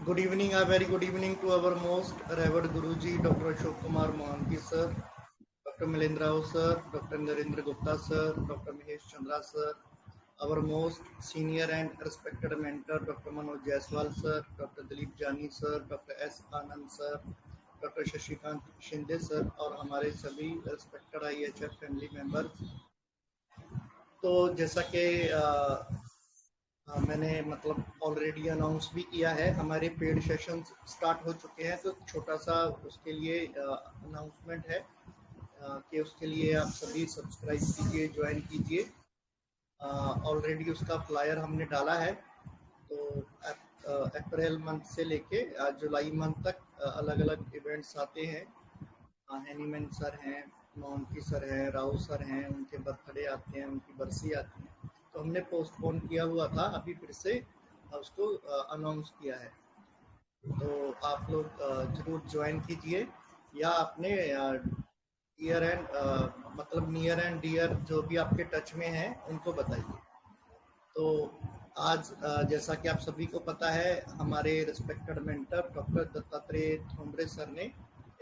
Good evening, a very good evening to our most revered Guruji, Dr. Ashok Kumar Mohanty sir, Dr. Milendra Rao sir, Dr. Narendra Gupta sir, Dr. Mahesh Chandra sir, our most senior and respected mentor, Dr. Manoj Jaiswal sir, Dr. Dilip Jani sir, Dr. S. Anand sir, doctor Shashikant Shinde sir और हमारे सभी respected IHF family members. तो जैसा कि मैंने मतलब already announce भी किया है, हमारे पेड सेशंस स्टार्ट हो चुके हैं, तो छोटा सा उसके लिए अनाउंसमेंट है कि उसके लिए आप सभी सब्सक्राइब कीजिए, ज्वाइन कीजिए। ऑलरेडी उसका फ्लायर हमने डाला है। तो अप्रैल मंथ से लेके जुलाई मंथ तक अलग अलग इवेंट्स आते हैं। हैनीमैन सर हैं, मोहंती सर हैं, राव सर हैं, उनके बर्थडे आते हैं, उनकी बरसी आती है। तो हमने पोस्टपोन किया हुआ था, अभी फिर से उसको अनाउंस किया है। तो आप लोग जरूर ज्वाइन कीजिए या अपने डियर एंड मतलब नियर एंड डियर जो भी आपके टच में हैं उनको बताइए। तो आज जैसा कि आप सभी को पता है, हमारे respected mentor doctor Dattatreya Thombre sir ने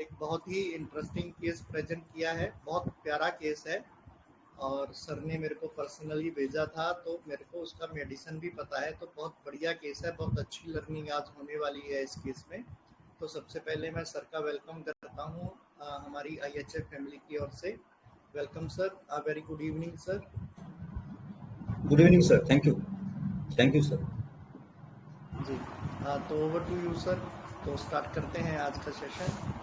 एक बहुत ही इंटरेस्टिंग केस प्रेजेंट किया है। बहुत प्यारा केस है और सर ने मेरे को पर्सनली भेजा था, तो मेरे को उसका मेडिसिन भी पता है। तो बहुत बढ़िया केस है, बहुत अच्छी लर्निंग आज होने वाली है इस केस में। तो सबसे पहले मैं सर का वेलकम करता हूँ हमारी IHF फैमिली की ओर से। Welcome sir, very good evening sir. Good evening sir, thank you sir. जी तो ओवर टू यू सर। तो स्टार्ट करते हैं आज का सेशन।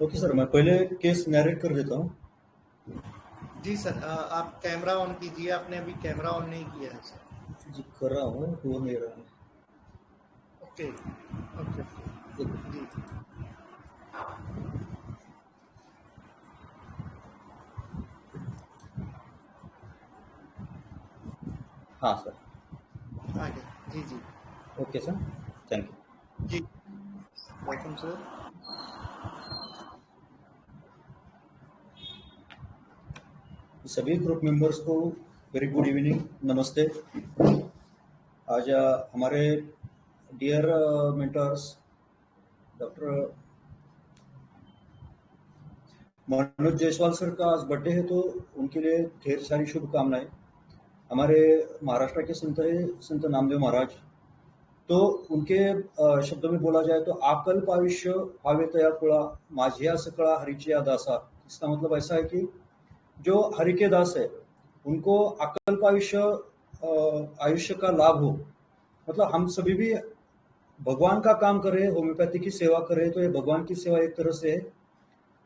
ओके सर, मैं पहले केस नैरेट कर देता हूँ। जी सर, आप कैमरा ऑन कीजिए। आपने अभी कैमरा ऑन नहीं किया है सर। जी कर रहा हूँ, हो नहीं रहा है। ओके ओके जी हाँ सर, आगे जी जी ओके सर, थैंक यू। जी वेलकम सर। सभी ग्रुप मेंबर्स को वेरी गुड इवनिंग, नमस्ते। आज हमारे dear mentors doctor Manoj Jaiswal sir का आज बर्थडे है, तो उनके लिए ढेर सारी शुभकामनाएं। हमारे महाराष्ट्र के संत है संत नामदेव महाराज। तो उनके शब्दों में बोला जाए तो आकल्प आयुष्य हावे तया कुळा माझ्या सकळा हरीची या दासा। इसका मतलब ऐसा है कि जो हरि के दास है उनको अकल्प आयुष्य का लाभ हो। मतलब हम सभी भी भगवान का काम कर रहे हैं, होम्योपैथी की सेवा कर रहे हैं, तो ये भगवान की सेवा एक तरह से है।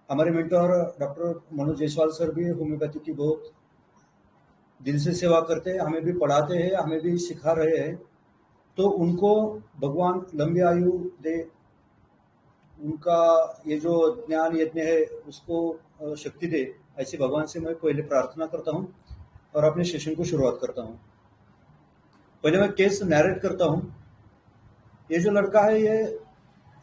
हमारे mentor doctor Manoj Jaiswal sir भी होम्योपैथी की बहुत दिल से सेवा करते हैं, हमें भी पढ़ाते हैं, हमें भी सिखा रहे हैं। तो उनको भगवान लंबी आयु दे, उनका ये जो ज्ञान यज्ञ है उसको शक्ति दे, ऐसी भगवान से मैं पहले प्रार्थना करता हूँ और अपने सेशन को शुरुआत करता हूँ। पहले मैं केस नैरेट करता हूँ। ये जो लड़का है, ये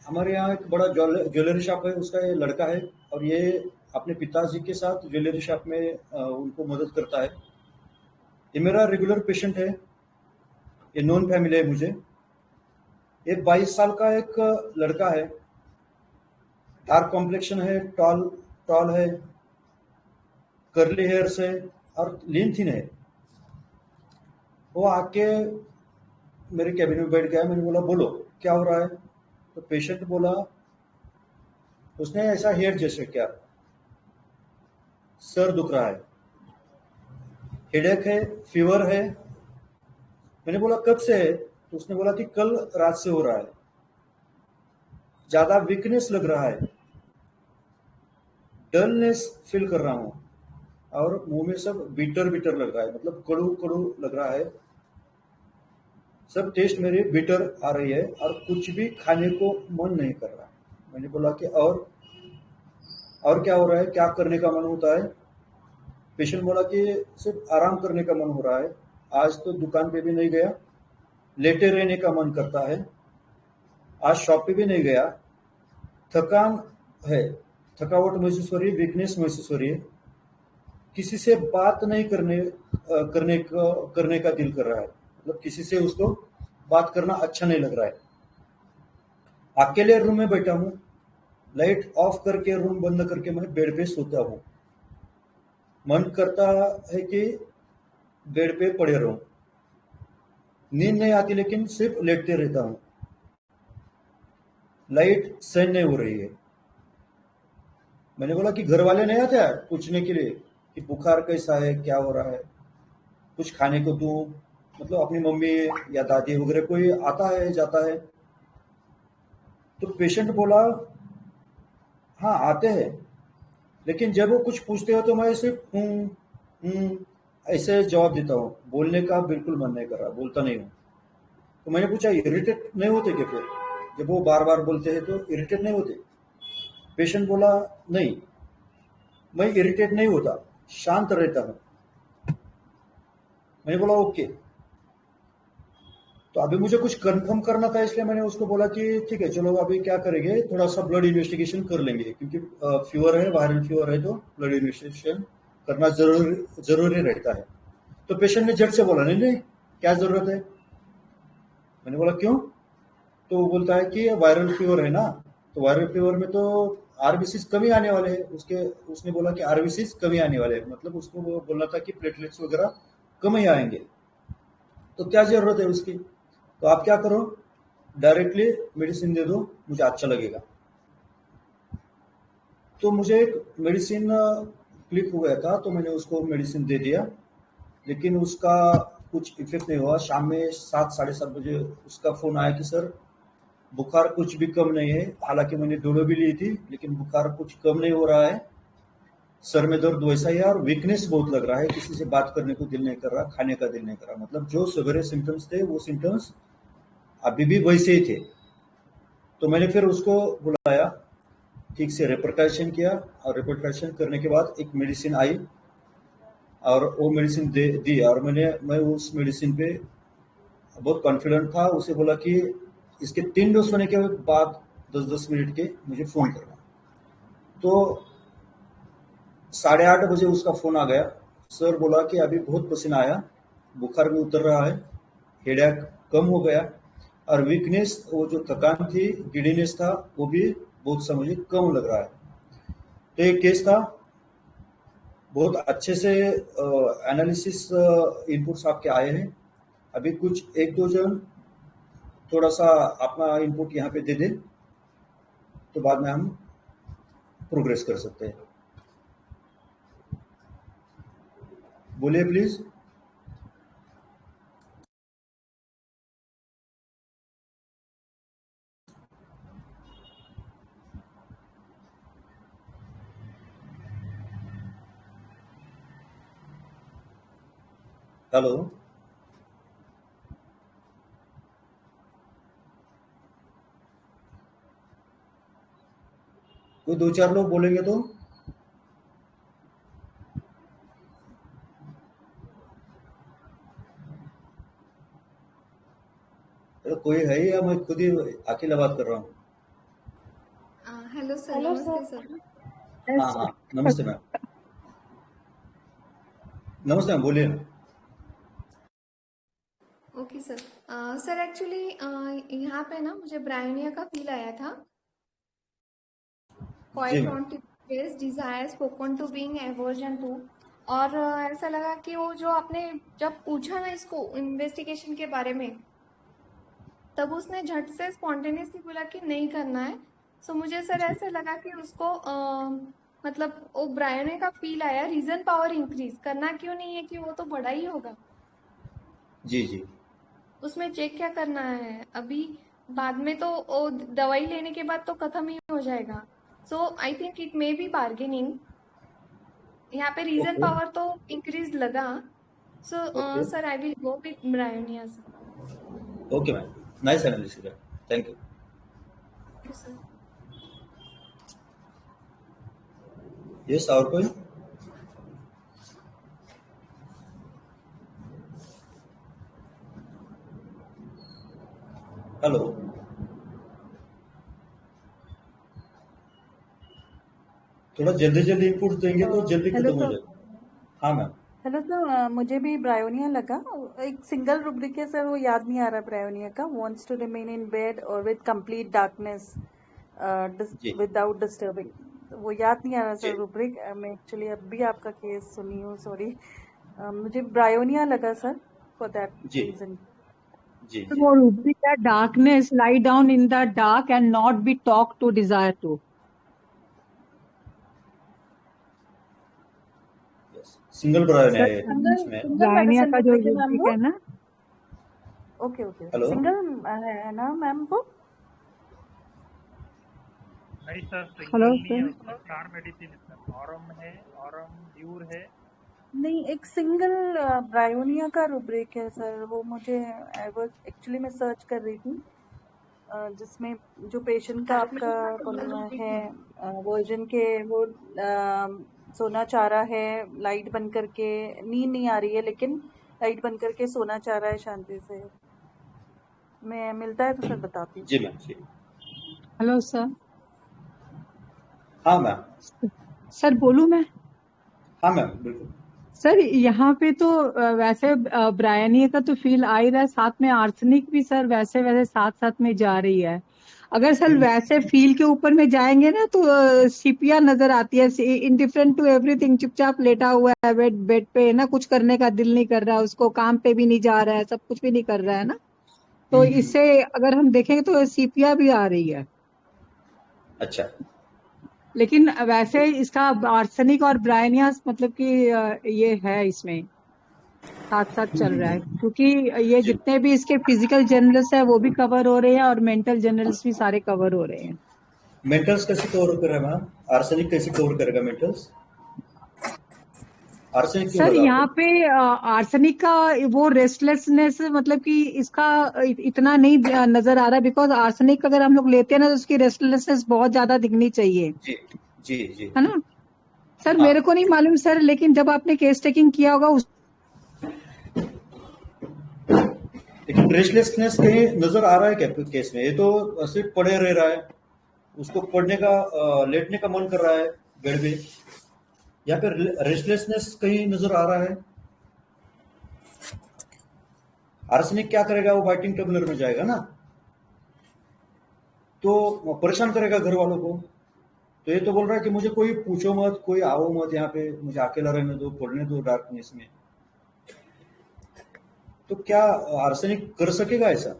हमारे यहाँ एक बड़ा ज्वेलरी शॉप है, उसका ये लड़का है और ये अपने पिताजी के साथ ज्वेलरी शॉप में उनको मदद करता है। ये मेरा रेगुलर पेशेंट है, ये नॉन फैमिली है मुझे। ये 22 साल का एक लड़का है, डार्क कॉम्प्लेक्शन है, टॉल है, कर्ली हेयर्स है और लीन थिन है। वो आके मेरे कैबिन में बैठ गया। मैंने बोला बोलो क्या हो रहा है। तो पेशेंट बोला, उसने ऐसा हेयर जैसे क्या, सर दुख रहा है, हेडेक है, फीवर है। मैंने बोला कब से है। तो उसने बोला कि कल रात से हो रहा है, ज्यादा वीकनेस लग रहा है, डलनेस फील कर रहा हूँ और मुंह में सब बिटर बिटर लग रहा है, मतलब कड़ू कड़ू लग रहा है। सब टेस्ट मेरे बिटर आ रही है और कुछ भी खाने को मन नहीं कर रहा। मैंने बोला कि और क्या हो रहा है, क्या करने का मन होता है। पेशेंट बोला कि सिर्फ आराम करने का मन हो रहा है, आज तो दुकान पे भी नहीं गया, लेटे रहने का मन करता है, आज शॉप पे भी नहीं गया, थकान है, थकावट महसूस हो रही है, वीकनेस महसूस हो रही है, किसी से बात नहीं करने का दिल कर रहा है, मतलब किसी से उसको बात करना अच्छा नहीं लग रहा है। अकेले रूम में बैठा हूँ, लाइट ऑफ करके रूम बंद करके मैं बेड पे सोता हूँ। मन करता है कि बेड पे पड़े रहूं, नींद नहीं आती लेकिन सिर्फ लेटते रहता हूँ। लाइट सहन नहीं हो रही है। मैंने बोला कि घर वाले नहीं आते यार पूछने के लिए कि बुखार कैसा है, क्या हो रहा है, कुछ खाने को दूं, मतलब अपनी मम्मी या दादी वगैरह कोई आता है जाता है? तो पेशेंट बोला हाँ आते हैं, लेकिन जब वो कुछ पूछते हो तो मैं सिर्फ ऐसे जवाब देता हूँ, बोलने का बिल्कुल मन नहीं कर रहा, बोलता नहीं हूँ। तो मैंने पूछा इरिटेट नहीं होते क्या फिर, जब वो बार बार बोलते हैं तो इरिटेट नहीं होते? पेशेंट बोला नहीं, मैं इरिटेट नहीं होता, शांत रहता हूँ। मैंने बोला ओके। तो अभी मुझे कुछ कंफर्म करना था, इसलिए मैंने उसको बोला कि ठीक है चलो अभी क्या करेंगे, थोड़ा सा ब्लड इन्वेस्टिगेशन कर लेंगे, क्योंकि फीवर है, वायरल फीवर है, तो ब्लड इन्वेस्टिगेशन करना जरूरी रहता है। तो पेशेंट ने झट से बोला नहीं नहीं, क्या जरूरत है? मैंने बोला क्यों? तो वो बोलता है कि वायरल फीवर है ना, तो वायरल फीवर में तो आरबीसी कमी आने वाले हैं उसके। उसने बोला कि आरबीसी कमी आने वाले हैं, मतलब उसको वो बोलना था कि प्लेटलेट्स वगैरह कम ही आएंगे। तो क्या जरूरत है उसकी? तो आप क्या करो, डायरेक्टली मेडिसिन दे दो, मुझे अच्छा लगेगा। तो मुझे एक मेडिसिन क्लिक हो गया था, तो मैंने उसको मेडिसिन दे दिया, लेकिन उसका कुछ इफेक्ट नहीं हुआ। शाम में 7 साढ़े 7 बजे उसका फोन आया कि सर बुखार कुछ भी कम नहीं है, हालांकि मैंने डोलो भी ली थी लेकिन बुखार कुछ कम नहीं हो रहा है, सर में दर्द वैसा ही है और वीकनेस बहुत लग रहा है, किसी से बात करने को दिल नहीं कर रहा, खाने का दिल नहीं कर रहा, मतलब जो सवेरे सिम्टम्स थे वो सिम्टम्स अभी भी वैसे ही थे। तो मैंने फिर उसको बुलाया, ठीक से रिपोर्टेशन किया, और रिपोर्टेशन करने के बाद एक मेडिसिन आई और वो मेडिसिन दे दी, और मैं उस मेडिसिन पे बहुत कॉन्फिडेंट था। उसे बोला कि इसके 3 डोज होने के बाद 10-10 मिनट के मुझे फ़ोन करना। तो 8:30 बजे उसका फ़ोन आ गया। सर बोला कि अभी बहुत पसीना आया, बुखार भी उतर रहा है, हेडेक कम हो गया, और वीकनेस, वो जो थकान थी, गिडीनेस था, वो भी बहुत सा मुझे कम लग रहा है। तो ये केस था, बहुत अच्छे से एनालिसिस इनपुट्स आपके आए हैं। अभी कुछ एक दो जन थोड़ा सा अपना इनपुट यहाँ पे दे दें, तो बाद में हम प्रोग्रेस कर सकते हैं। बोलिए प्लीज। हेलो। कोई दो चार लोग बोलेंगे तो। अरे कोई है या मैं खुद ही अकेला बात कर रहा हूँ? Hello sir, hello sir. नमस्ते सर। हाँ हाँ, नमस्ते मैम। नमस्ते मैम, बोलिए। Okay sir. सर एक्चुअली यहाँ पे ना मुझे ब्रायनिया का फील आया था। जी quite ma'am. Want to face desire spoken to being aversion to. और ऐसा लगा कि वो जो आपने जब पूछा ना इसको इन्वेस्टिगेशन के बारे में, तब उसने झट से स्पॉन्टेनियसली बोला कि नहीं करना है। सो मुझे सर जी ऐसे लगा कि उसको मतलब वो ब्रायनिया का फील आया, रीजन पावर इंक्रीज करना क्यों नहीं है कि वो तो बड़ा ही होगा। जी जी। उसमें चेक क्या करना है अभी, बाद में तो वो दवाई लेने के बाद तो खत्म ही हो जाएगा। So I think it may be bargaining. यहाँ पे रीजन ओके पावर तो इंक्रीज लगा। So okay sir I will go with Bryonia sir. Okay ma'am, nice analysis है, thank you. Thank you sir. Yes, और कोई? हेलो। थोड़ा जल्दी जल्दी इनपुट देंगे तो जल्दी हेलो खत्म हो सर। जाएगा। हाँ मैम। हेलो सर, मुझे भी ब्रायोनिया लगा। एक सिंगल रुब्रिक है सर, वो याद नहीं आ रहा ब्रायोनिया का। Wants to remain in bed और विद कंप्लीट डार्कनेस जी विदाउट डिस्टर्बिंग। वो याद नहीं आ रहा जी सर रुब्रिक। मैं एक्चुअली अभी आपका केस सुनी हूँ, सॉरी। मुझे ब्रायोनिया लगा सर, फॉर दैट जी रीजन। जी So जी more rubric that darkness, lie down in the dark and not be talked to, desire to. Single bryonia sir है सिंगल इसमें। सिंगल ब्रायनिया मेडिसिन का जो रुब्रिक है मैम rubric वो। है ना, ओके ओके, हेलो सिंगल है ना मैम वो। नहीं सर, हेलो सिंगल नहीं है, सर, उसमें 4 मेडिसिन है सर। ऑरम है, ऑरम ड्यूर है। नहीं, एक सिंगल ब्रायोनिया का रुब्रिक है सर, वो मुझे एक्चुअली मैं सर्च कर रही थी, जिसमें जो पेशेंट का आपका वर्जन के वो सोना चाह रहा है, लाइट बंद करके, नींद नहीं आ रही है लेकिन लाइट बंद करके सोना चाह रहा है शांति से। मैं मिलता है तो सर बताती हूँ। जी मैम जी। Hello sir. हाँ मैम। सर बोलूं मैं? हाँ मैम बिल्कुल। सर यहाँ पे तो वैसे ब्रायनिया का तो फील आ ही रहा है, साथ में आर्सेनिक भी सर वैसे वैसे साथ साथ में जा रही है। अगर सर वैसे फील के ऊपर में जाएंगे ना तो सीपिया नजर आती है, इनडिफरेंट टू एवरीथिंग, चुपचाप लेटा हुआ है बेड पे ना, कुछ करने का दिल नहीं कर रहा है उसको, काम पे भी नहीं जा रहा है, सब कुछ भी नहीं कर रहा है ना। तो इससे अगर हम देखेंगे तो सीपिया भी आ रही है। अच्छा। लेकिन वैसे इसका आर्सेनिक और ब्रायनिया मतलब कि ये है, इसमें साथ साथ चल रहा है, क्योंकि ये जी जितने भी इसके फिजिकल जर्नल्स है वो भी कवर हो रहे हैं और मेंटल जर्नल्स भी सारे कवर हो रहे हैं। मेंटल्स कैसे कवर करेगा मैम? आर्सेनिक कैसे कवर करेगा मेंटल्स? आर्सेनिक क्यों सर लगा यहाँ आपको? पे आर्सेनिक का वो रेस्टलेसनेस मतलब कि इसका इतना नहीं नजर आ रहा, बिकॉज आर्सेनिक अगर हम लोग लेते हैं ना तो उसकी रेस्टलेसनेस बहुत ज्यादा दिखनी चाहिए, जी जी जी है ना सर। हाँ। मेरे को नहीं मालूम सर, लेकिन जब आपने केस टेकिंग किया होगा लेकिन रेस्टलेसनेस कहीं नजर आ रहा है क्या केस में? ये तो सिर्फ पड़े रह रहा है, उसको पढ़ने का लेटने का मन कर रहा है बेड पे, या फिर रेस्टलेसनेस कहीं नजर आ रहा है? आर्सेनिक क्या करेगा? वो बाइटिंग टबलर में जाएगा ना, तो परेशान करेगा घर वालों को। तो ये तो बोल रहा है कि मुझे कोई पूछो मत, कोई आओ मत यहाँ पे, मुझे अकेला रहने दो, पढ़ने दो डार्कनेस में। तो क्या आर्सेनिक कर सकेगा ऐसा?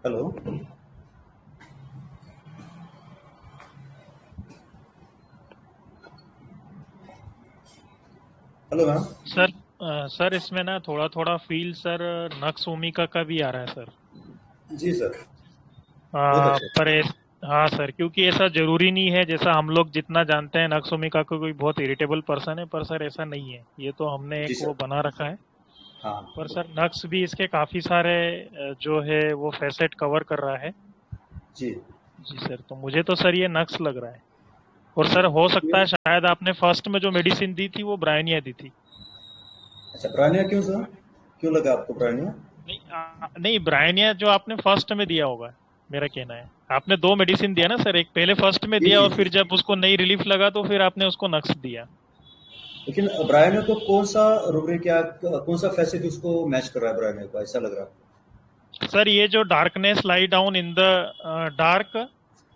Hello hello ma'am. Sir sir इसमें ना थोड़ा थोड़ा फील सर नक्स ओमिका का भी आ रहा है सर। जी सर, बहुत अच्छा। पर हाँ सर, क्योंकि ऐसा जरूरी नहीं है, जैसा हम लोग जितना जानते हैं नक्स ओमिका को कोई बहुत इरिटेबल पर्सन है, पर सर ऐसा नहीं है। ये तो हमने जी एक वो सर। बना रखा है। हाँ पर सर नक्स भी इसके काफी सारे जो है वो फैसेट कवर कर रहा है। जी जी सर, तो मुझे तो सर ये नक्स लग रहा है। और सर हो सकता है शायद आपने फर्स्ट में जो मेडिसिन दी थी वो ब्रायनिया दी थी। अच्छा, प्राणिया क्यों सर? क्यों लगा आपको प्राणिया? नहीं ब्रायनिया जो आपने फर्स्ट में दिया होगा, मेरा कहना है। आपने 2 मेडिसिन दिया ना सर, एक पहले फर्स्ट में जी दिया जी और फिर जब उसको नई रिलीफ लगा तो फिर आपने उसको नक्स दिया। लेकिन ब्रायनिया को कौन सा रूब्रिक या कौन सा फैसेट उसको मैच कर रहा है ब्रायनिया को, ऐसा लग रहा है? सर ये जो darkness lie down in the dark,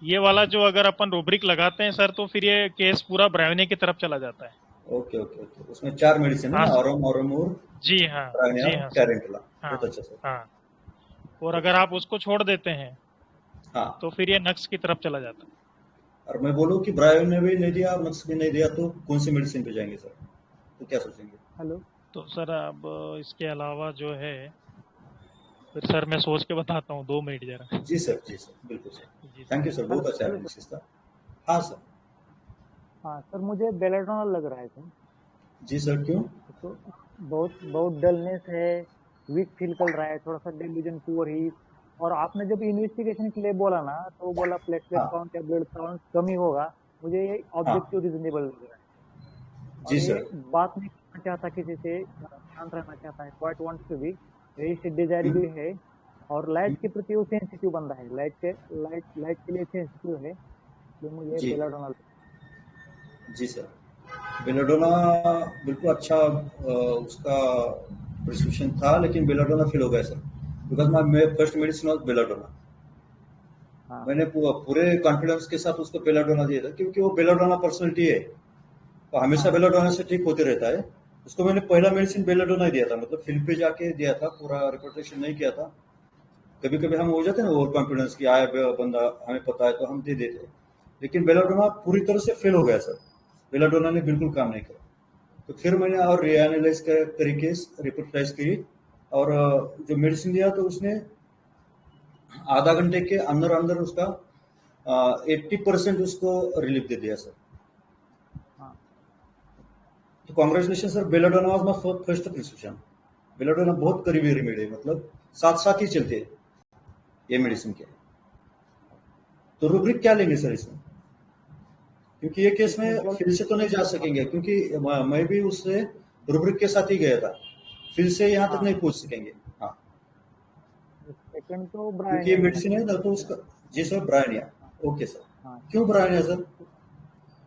ये वाला जो अगर अपन रूब्रिक लगाते हैं सर तो फिर ये केस पूरा ब्रायनिया की तरफ चला जाता है। ओके ओके ओके, उसमें 4 मेडिसिन है हाँ ना, सर। ऑरम ऑरमोर, जी हाँ, ब्रायनिया, जी हाँ सर। कैरेंटुला। हाँ बहुत अच्छा सर। हाँ, और अगर आप उसको छोड़ देते हैं हाँ, तो फिर ये नक्स की तरफ चला जाता है। और मैं बोलूँ कि ब्रायनिया भी नहीं दिया, नक्स भी नहीं दिया, तो कौन सी मेडिसिन पे जाएंगे सर? तो क्या सोचेंगे? हेलो तो सर अब इसके अलावा जो है फिर सर मैं सोच के बताता हूँ, 2 मिनट जरा। जी सर बिल्कुल सर। जी सर। थैंक यू सर, बहुत अच्छा एनालिसिस था। हाँ सर। हाँ सर, मुझे बेलेडोनल लग रहा है सर। जी सर, क्यों? तो बहुत बहुत डलनेस है, वीक फील कर रहा है, थोड़ा सा डेल्यूजन, पुअर हीट। और आपने जब इन्वेस्टिगेशन के लिए बोला ना तो बोला प्लेटलेट हाँ काउंट या ब्लड काउंट कमी होगा, मुझे ये ऑब्जेक्टिव रीजनेबल लग रहा है। जी और ये सर। बात नहीं करना चाहता किसी से, शांत रहना चाहता है, quiet wants to be. Rest desire भी है, और लाइट के प्रति वो सेंसिटिव बंदा है, लाइट के लिए सेंसिटिव है, तो मुझे जी बेलाडोना। जी सर, बेलाडोना बिल्कुल अच्छा उसका प्रिस्क्रिप्शन था, लेकिन बेलाडोना फेल हो गया sir, because my first medicine was belladonna. हाँ मैंने पूरे कॉन्फिडेंस के साथ उसको बेलाडोना दिया था, क्योंकि वो बेलाडोना पर्सनलिटी है, तो हमेशा हाँ बेलाडोना से ठीक होते रहता है। उसको मैंने पहला मेडिसिन बेलाडोना ही दिया था, मतलब फील्ड पे जाके दिया था, पूरा रिपोर्टेशन नहीं किया था। कभी कभी हम हो जाते हैं ना ओवर कॉन्फिडेंस की, आया बंदा हमें पता है तो हम दे देते हैं, लेकिन बेलाडोना पूरी तरह से फेल हो गया सर, बेलाडोना ने बिल्कुल काम नहीं किया। तो फिर मैंने और रीएनालाइज करके रिपोर्टाइज की, और जो मेडिसिन दिया तो उसने आधा घंटे के अंदर अंदर उसका 80% उसको रिलीफ दे दिया सर। हाँ तो congratulation sir, belladonna was my first prescription. Belladonna बहुत करीबी रेमेडी है, मतलब साथ साथ ही चलते हैं ये मेडिसिन के। तो रूब्रिक क्या लेंगे सर इसमें, क्योंकि ये केस इसमें में केवल फिर से तो नहीं जा सकेंगे, क्योंकि मैं भी उससे रूब्रिक के साथ ही गया था, फिर से यहाँ तक हाँ नहीं पहुंच सकेंगे। हाँ, सेकंड तो क्योंकि ये ब्रायनिया लेना मेडिसिन है चाहिए। ना, तो उसका। जी सर, ब्रायनिया। ओके सर, हाँ क्यों ब्रायनिया सर?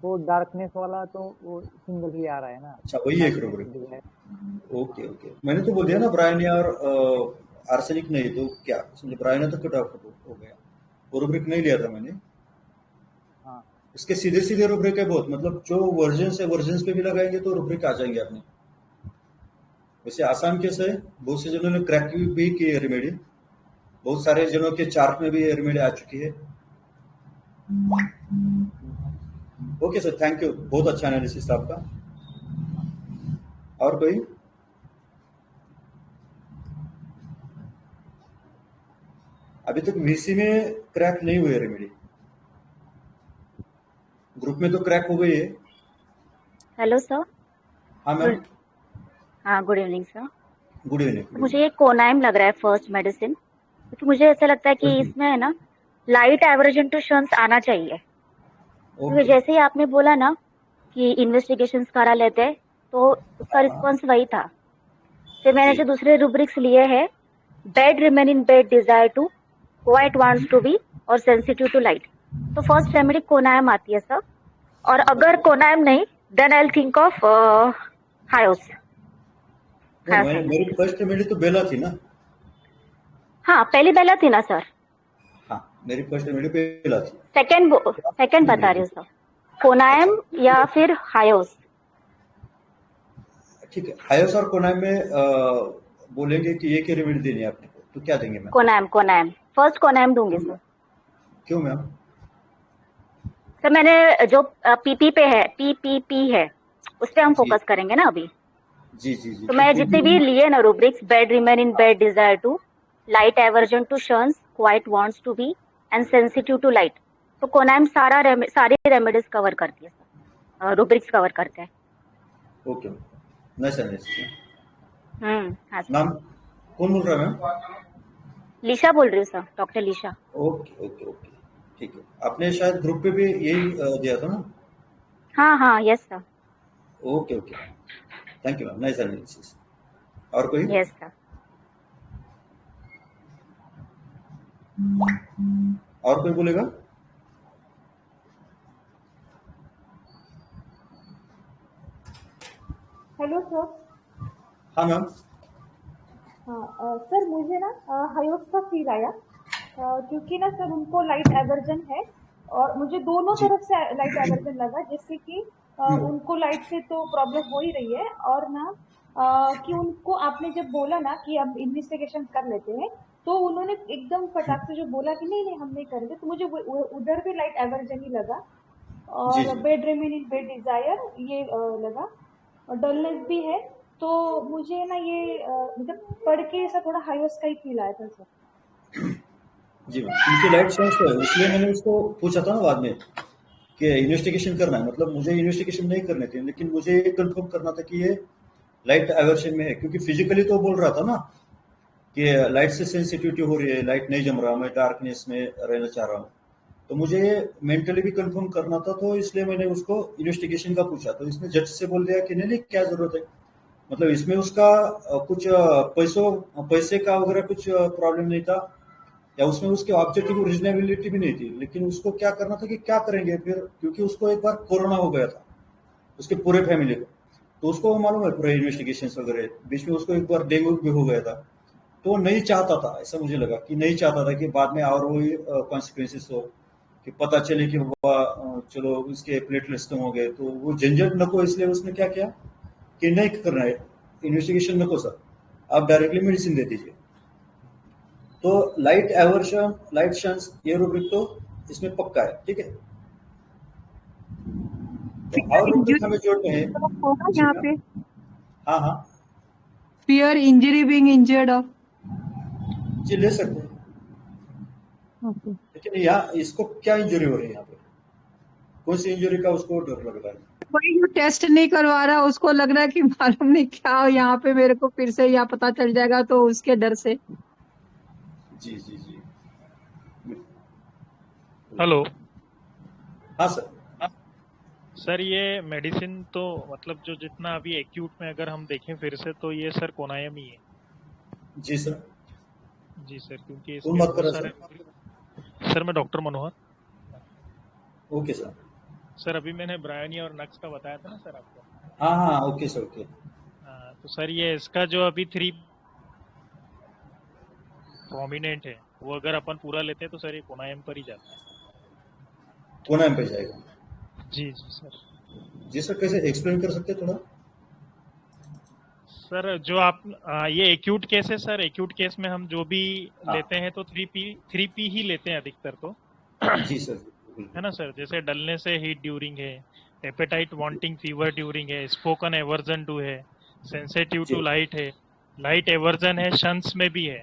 वो डार्कनेस वाला तो वो सिंगल ही आ रहा है ना, अच्छा, वही एक डार्कनेस रूब्रिक। डिजायर। ओके हाँ ओके, मैंने तो बोल दिया ना ब्रायनिया और आर्सेनिक नहीं, तो क्या समझे, ब्रायनिया तो कट ऑफ हो गया, वो रूब्रिक नहीं लिया था मैंने। हाँ इसके सीधे सीधे रूब्रिक है बहुत, मतलब जो वर्जन है वर्जन पे भी लगाएंगे तो रूब्रिक आ जाएंगे अपने। वैसे आसान केस है, बहुत से जनों ने क्रैक भी की है रेमेडी, बहुत सारे जनों के चार्ट में भी ये रेमेडी आ चुकी है। ओके सर, थैंक यू, बहुत अच्छा एनालिसिस आपका। और कोई? अभी तक वीसी में क्रैक नहीं हुए रेमेडी, ग्रुप में तो क्रैक हो गई है। Hello sir. हाँ मैम, हाँ, good evening sir. Good evening. तो मुझे ये कोनाइम लग रहा है फर्स्ट मेडिसिन, क्योंकि मुझे ऐसा लगता है कि इसमें है ना लाइट एवरेजन टू शंस आना चाहिए, क्योंकि ओके, जैसे ही आपने बोला ना कि इन्वेस्टिगेशन करा लेते हैं, तो उसका रिस्पॉन्स वही था। फिर मैंने जी जो दूसरे रूब्रिक्स लिए हैं, bed remain in bed, desire to, quiet wants to be, और सेंसिटिव टू लाइट, तो फर्स्ट रेमेडी कोनाइम आती है सर। और अगर कोनाइम नहीं, then I will think of hyos. नहीं, मेरी फर्स्ट रेमेडी तो बेला थी ना। हाँ, पहली बेला थी ना सर? हाँ, मेरी फर्स्ट रेमेडी बेला थी। सेकंड बता रही हूँ सर, कोनाइम या फिर हायोस। ठीक है, हायोस और कोनाइम में बोलेंगे कि ये क्या रेमेडी देनी है आपने को, तो क्या देंगे मैम? कोनाइम फर्स्ट कोनाइम दूंगी सर। क्यों मैम? सर मैंने जो पीपी पे है, पीपीपी है, उस पे हम जी फोकस करेंगे ना अभी। जी जी जी, तो मैं क्योंकि जितने भी लिए ना rubrics, bed remain in bed, desire to, light aversion to shuns, quiet wants to be, and sensitive to light, तो कोनाइम सारी रेमेडीज कवर करती है सर, रूब्रिक्स कवर करते हैं। Okay, nice analysis. हाँ सर। नाम कौन बोल रहा है मैम? लिशा बोल रही हूँ sir, doctor Lisha. Okay okay okay, ठीक है। आपने शायद ग्रुप पे भी यही दिया था ना? हाँ, yes sir. Okay okay, thank you ma'am, nice analysis. और कोई? Yes sir. और कोई बोलेगा? Hello sir. हाँ मैम। हाँ सर, मुझे ना हायोस का फील आया, क्योंकि ना सर उनको लाइट एवर्जन है, और मुझे दोनों जी तरफ से लाइट एवर्जन लगा, जैसे कि उनको लाइट से तो प्रॉब्लम हो ही रही है, और ना कि उनको आपने जब बोला ना कि अब इन्वेस्टिगेशन कर लेते हैं, तो उन्होंने एकदम फटाक से जो बोला कि नहीं नहीं हम नहीं करेंगे, तो मुझे उधर भी लाइट एवर्जन ही लगा। जी और जी, bed remain in bed desire ये लगा, और डलनेस भी है, तो मुझे ना ये मतलब पढ़ के ऐसा थोड़ा हाईवेस का ही फील आया था सर। जी मैम, उनकी लाइट सेंस तो है, इसलिए मैंने उसको पूछा था ना बाद में कि इन्वेस्टिगेशन करना है, मतलब मुझे इन्वेस्टिगेशन नहीं करनी थी, लेकिन मुझे ये कंफर्म करना था कि ये लाइट एवर्शन में है, क्योंकि फिजिकली तो बोल रहा था ना कि लाइट से सेंसिटिविटी हो रही है, लाइट नहीं जम रहा, मैं डार्कनेस में रहना चाह रहा हूँ, तो मुझे मेंटली भी कंफर्म करना था, तो इसलिए मैंने उसको इन्वेस्टिगेशन का पूछा, तो इसने झट से बोल दिया कि नहीं नहीं क्या जरूरत है, मतलब इसमें उसका कुछ पैसे का वगैरह कुछ प्रॉब्लम नहीं था, या उसमें उसके ऑब्जेक्टिव रीजनेबिलिटी भी नहीं थी, लेकिन उसको क्या करना था कि क्या करेंगे फिर, क्योंकि उसको एक बार कोरोना हो गया था उसके पूरे फैमिली को, तो उसको मालूम है पूरे इन्वेस्टिगेशन वगैरह, बीच में उसको एक बार डेंगू भी हो गया था, तो वो नहीं चाहता था, ऐसा मुझे लगा कि नहीं चाहता था कि बाद में और वही कॉन्सिक्वेंसेस हो, कि पता चले कि बाबा चलो उसके प्लेटलेट्स कम हो गए, तो वो झंझट नको, इसलिए उसने क्या किया कि नहीं करना है इन्वेस्टिगेशन, नको सर, आप डायरेक्टली मेडिसिन दे दीजिए। तो लाइट एवर्शन, लाइट शंस, ये रूब्रिक तो इसमें पक्का है, ठीक है। तो और रूब्रिक हमें जोड़ने हैं होगा जी यहाँ मैम। पे हाँ हाँ fear injury being injured of. जी ले सकते हैं, Okay. लेकिन यहाँ इसको क्या इंजरी हो रही है, यहाँ पे कौन सी इंजरी का उसको डर लग रहा है? वही जो टेस्ट नहीं करवा रहा, उसको लग रहा है कि मालूम नहीं क्या यहाँ पे मेरे को फिर से यहाँ पता चल जाएगा, तो उसके डर से। जी जी जी। हेलो हाँ सर। सर, ये मेडिसिन तो मतलब जो जितना अभी एक्यूट में अगर हम देखें फिर से, तो ये सर कोनायम ही है। जी सर। जी सर, क्योंकि कौन इसके बात कर बहुत रहा है सारे। सर मैं doctor Manohar. Okay sir. Sir अभी मैंने ब्रायनी और नक्स का बताया था ना सर आपको। हाँ हाँ ओके सर ओके। तो सर ये इसका जो अभी 3 प्रोमिनेंट है, वो अगर अपन पूरा लेते हैं तो सर ये कोनायम पर ही जाता है। कोनायम पे जाएगा? जी जी सर। जी सर, कैसे एक्सप्लेन कर सकते हैं थोड़ा? सर जो आप ये एक्यूट केस है सर, एक्यूट केस में हम जो भी लेते हैं तो 3P ही लेते हैं अधिकतर तो। जी सर है ना सर, जैसे डलने से हीट ड्यूरिंग है, एपेटाइट वांटिंग फीवर ड्यूरिंग है, स्पोकन एवर्जन टू है, सेंसिटिव टू लाइट है, लाइट एवर्जन है, शंस में भी है,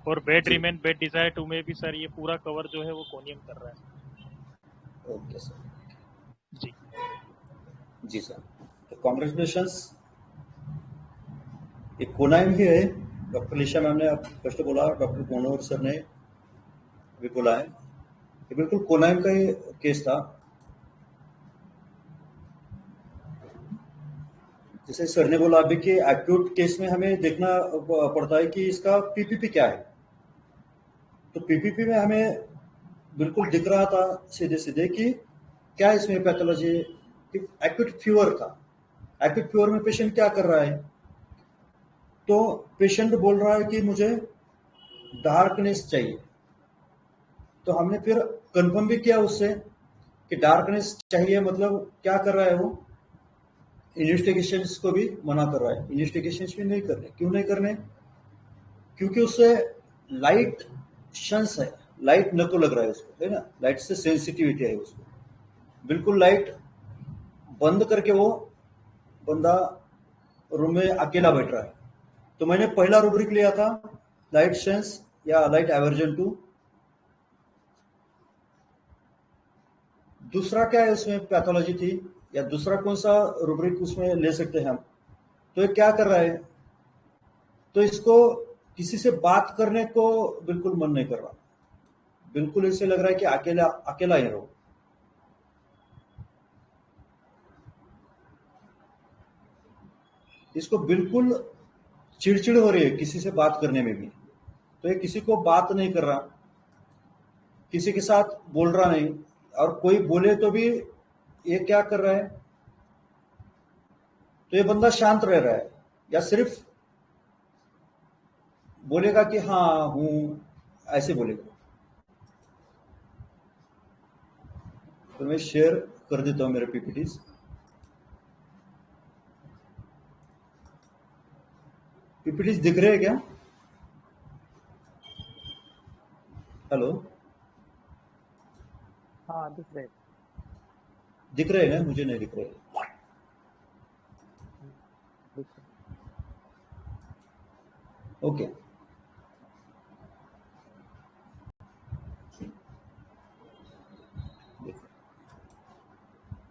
और bed remain bed desire to में भी सर ये पूरा कवर जो है वो कोनियम कर रहा है। Okay sir. जी जी सर, तो कॉन्ग्रेचुलेशंस। एक कोनायम ही है, डॉक्टर लिशा मैम ने फर्स्ट बोला, डॉक्टर मनोहर सर ने भी बोला है, ये बिल्कुल कोनायम का ही केस था। जैसे सर ने बोला अभी कि एक्यूट केस में हमें देखना पड़ता है कि इसका पीपीपी क्या है, तो पीपीपी में हमें बिल्कुल दिख रहा था सीधे सीधे कि क्या इसमें पैथोलॉजी, एक्यूट फीवर था। एक्यूट फीवर में पेशेंट क्या कर रहा है, तो पेशेंट बोल रहा है कि मुझे डार्कनेस चाहिए, तो हमने फिर कंफर्म भी किया उससे कि डार्कनेस चाहिए मतलब क्या कर रहा है वो, इन्वेस्टिगेशंस को भी मना कर रहा है, इन्वेस्टिगेशंस भी नहीं करने। क्यों नहीं करने? क्योंकि उससे लाइट शंस है, लाइट न तो लग रहा है उसको, है ना, लाइट से सेंसिटिविटी है उसको। बिल्कुल लाइट बंद करके वो बंदा रूम में अकेला बैठ रहा है। तो मैंने पहला रूब्रिक लिया था लाइट शंस या लाइट एवर्जन टू। दूसरा क्या है उसमें पैथोलॉजी थी, या दूसरा कौन सा रूब्रिक उसमें ले सकते हैं हम, तो ये क्या कर रहा है, तो इसको किसी से बात करने को बिल्कुल मन नहीं कर रहा, बिल्कुल इसे लग रहा है कि अकेला अकेला ही रहो। इसको बिल्कुल चिड़चिड़ हो रही है किसी से बात करने में भी, तो ये किसी को बात नहीं कर रहा, किसी के साथ बोल रहा नहीं, और कोई बोले तो भी ये क्या कर रहा है, तो ये बंदा शांत रह रहा है, या सिर्फ बोलेगा कि हाँ हूं, ऐसे बोलेगा। तो मैं शेयर कर देता हूं मेरे पीपीटीज। पीपीटीज दिख रहे हैं क्या? हेलो, हाँ दिख रहे। दिख रहे हैं? मुझे नहीं दिख रहे। ओके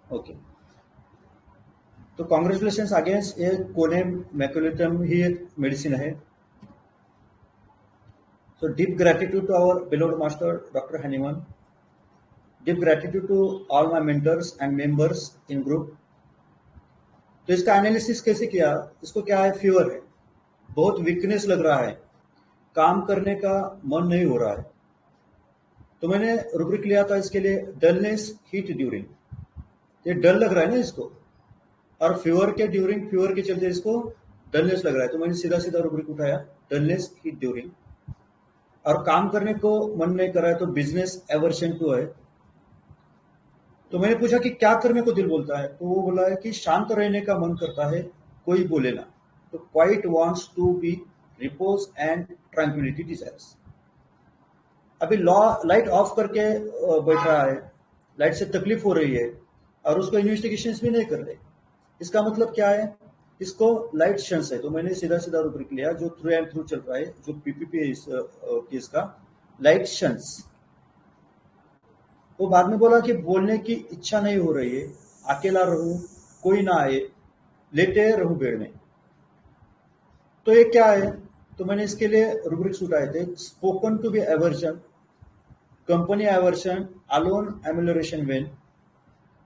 ओके, तो कॉन्ग्रेचुलेशंस अगेंस्ट ये कोनेम मैकुलेटम ही एक मेडिसिन है। So deep gratitude to our beloved master, Dr. Hanuman. Deep gratitude to all my mentors and members in group. तो इसका एनालिसिस कैसे किया, इसको क्या है, फीवर है, बहुत वीकनेस लग रहा है, काम करने का मन नहीं हो रहा है। तो मैंने रूब्रिक लिया था इसके लिए, डलनेस हीट ड्यूरिंग, ये डल लग रहा है ना इसको, और फीवर के ड्यूरिंग, फीवर के चलते इसको डलनेस लग रहा है, तो मैंने सीधा सीधा रूब्रिक उठाया, डलनेस हीट ड्यूरिंग। और काम करने को मन नहीं कर रहा है तो बिजनेस एवर्शन टू है। तो मैंने पूछा कि क्या करने को दिल बोलता है, तो वो बोला है कि शांत रहने का मन करता है, कोई बोले ना, तो quiet wants to be repose and tranquillity desires. अभी लाइट ऑफ करके बैठ रहा है, लाइट से तकलीफ हो रही है और उसको इन्वेस्टिगेशन भी नहीं कर रहे, इसका मतलब क्या है, इसको लाइट शंस है। तो मैंने सीधा सीधा रूब्रिक लिया जो थ्रू एंड थ्रू चल रहा है, जो पीपीपी है इस केस का, लाइट शंस। वो बाद में बोला कि बोलने की इच्छा नहीं हो रही है, अकेला रहूं, कोई ना आए, लेटे रहूं बेड में। तो ये क्या है, तो मैंने इसके लिए रूब्रिक्स उठाए थे, spoken to be aversion, company aversion, alone amelioration when,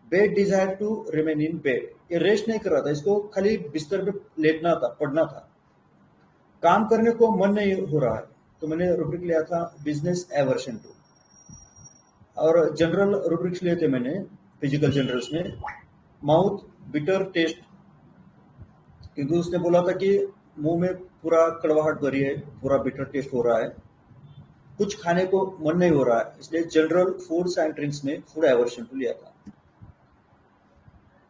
bed desire to remain in bed. ये रेस्ट नहीं कर रहा था, इसको खाली बिस्तर पे लेटना था, पढ़ना था, काम करने को मन नहीं हो रहा है। तो मैंने रूब्रिक लिया था बिजनेस एवर्शन टू। और जनरल रूब्रिक्स लिए थे मैंने फिजिकल जनरल्स में, माउथ बिटर टेस्ट, क्योंकि उसने बोला था कि मुंह में पूरा कड़वाहट भरी है, पूरा बिटर टेस्ट हो रहा है, कुछ खाने को मन नहीं हो रहा है, इसलिए जनरल फूड्स एंड ड्रिंक्स में फूड एवर्शन टू लिया था।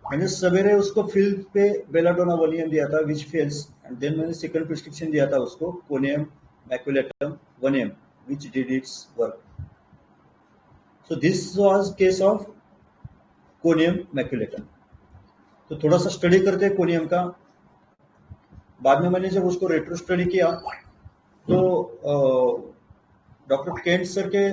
मैंने सवेरे उसको फील्ड पे बेलाडोना वनियम दिया था विच फेल्स, एंड देन मैंने सेकंड प्रिस्क्रिप्शन दिया था उसको Conium maculatum one M which did its work. So this was case of Conium maculatum. तो थोड़ा सा स्टडी करते हैं कोनियम का। बाद में मैंने जब उसको रेट्रो स्टडी किया तो डॉक्टर केंट सर के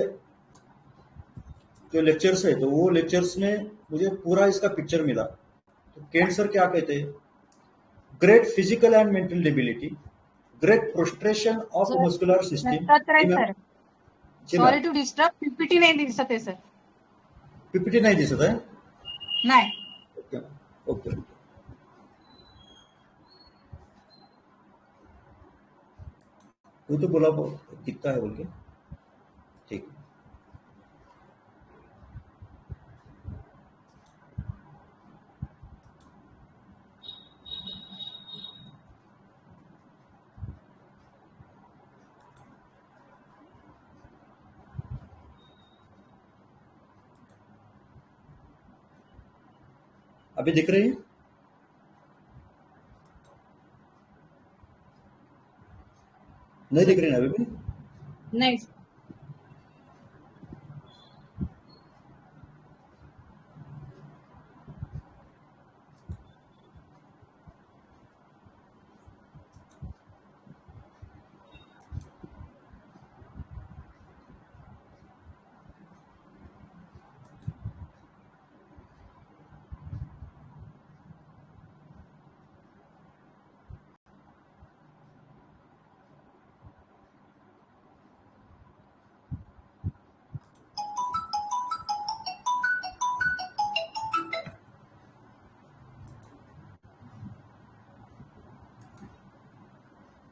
जो लेक्चर्स है, तो वो लेक्चर्स में मुझे पूरा इसका पिक्चर मिला। तो केंट सर क्या कहते हैं, great physical and mental debility, great prostration of muscular system. Sir sorry to disturb, PPT नहीं दिसत आहे सर, पीपीटी नहीं दिसत आहे, नाही ओके ओके। वो तो बोला दिखता है बोल के, ठीक है। अभी दिख रही है, नहीं दिख रही ना अभी भी? नहीं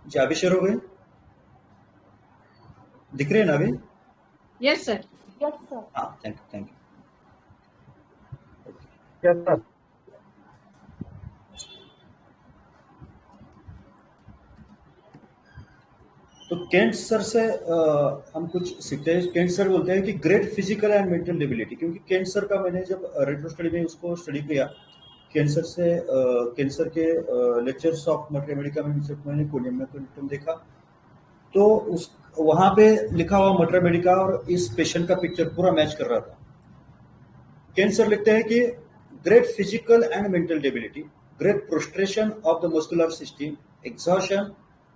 जी अभी शेयर हो गए, दिख रहे हैं ना अभी? Yes sir, yes sir. हाँ थैंक यू यस सर। तो केंट सर से हम कुछ सीखते हैं। केंट सर बोलते हैं कि great physical and mental debility, क्योंकि केंट सर का मैंने जब रेट्रो स्टडी में उसको स्टडी किया, कैंसर के लेक्चर्स ऑफ मटर मेडिका में जब मैंने कोनियम मैक्युलेटम देखा तो उस वहां पे लिखा हुआ मटर मेडिका और इस पेशेंट का पिक्चर पूरा मैच कर रहा था। कैंसर लिखते हैं कि great physical and mental debility, great prostration of the muscular system, exhaustion,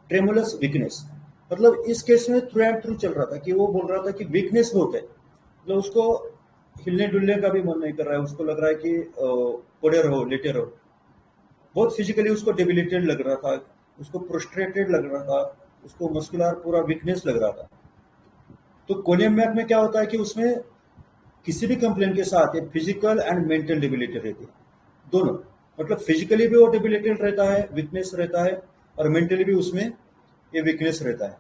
tremulous weakness. मतलब इस केस में थ्रू एंड थ्रू चल रहा था कि वो बोल रहा था कि वीकनेस बहुत है, मतलब उसको हिलने डुलने का भी मन नहीं कर रहा है, उसको लग रहा है कि पड़े रहो, लेटे रहो। बहुत फिजिकली उसको डेबिलिटेड लग रहा था, उसको प्रोस्ट्रेटेड लग रहा था, उसको मस्कुलर पूरा वीकनेस लग रहा था। तो कोनियम मैप में क्या होता है कि उसमें किसी भी कंप्लेन के साथ फिजिकल एंड मेंटल डेबिलिटी रहती है दोनों, मतलब फिजिकली भी वो डिबिलिटेड रहता है, वीकनेस रहता है, और मेंटली भी उसमें ये वीकनेस रहता है।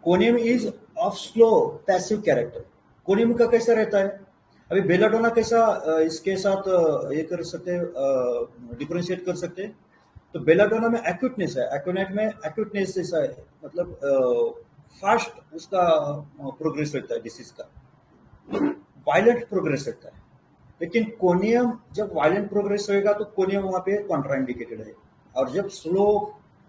Conium is of slow passive character. Conium का कैसा रहता है? अभी बेलाडोना कैसा इसके साथ ये कर सकते, डिफरेंशिएट कर सकते। तो बेलाडोना में एक्यूटनेस है, एक्योनाइट में एक्यूटनेस जैसा है, मतलब फास्ट उसका प्रोग्रेस रहता है डिसीज का, वायलेंट प्रोग्रेस रहता है। लेकिन कोनियम जब वायलेंट प्रोग्रेस होएगा तो कोनियम वहां पे कॉन्ट्राइंडिकेटेड है, और जब स्लो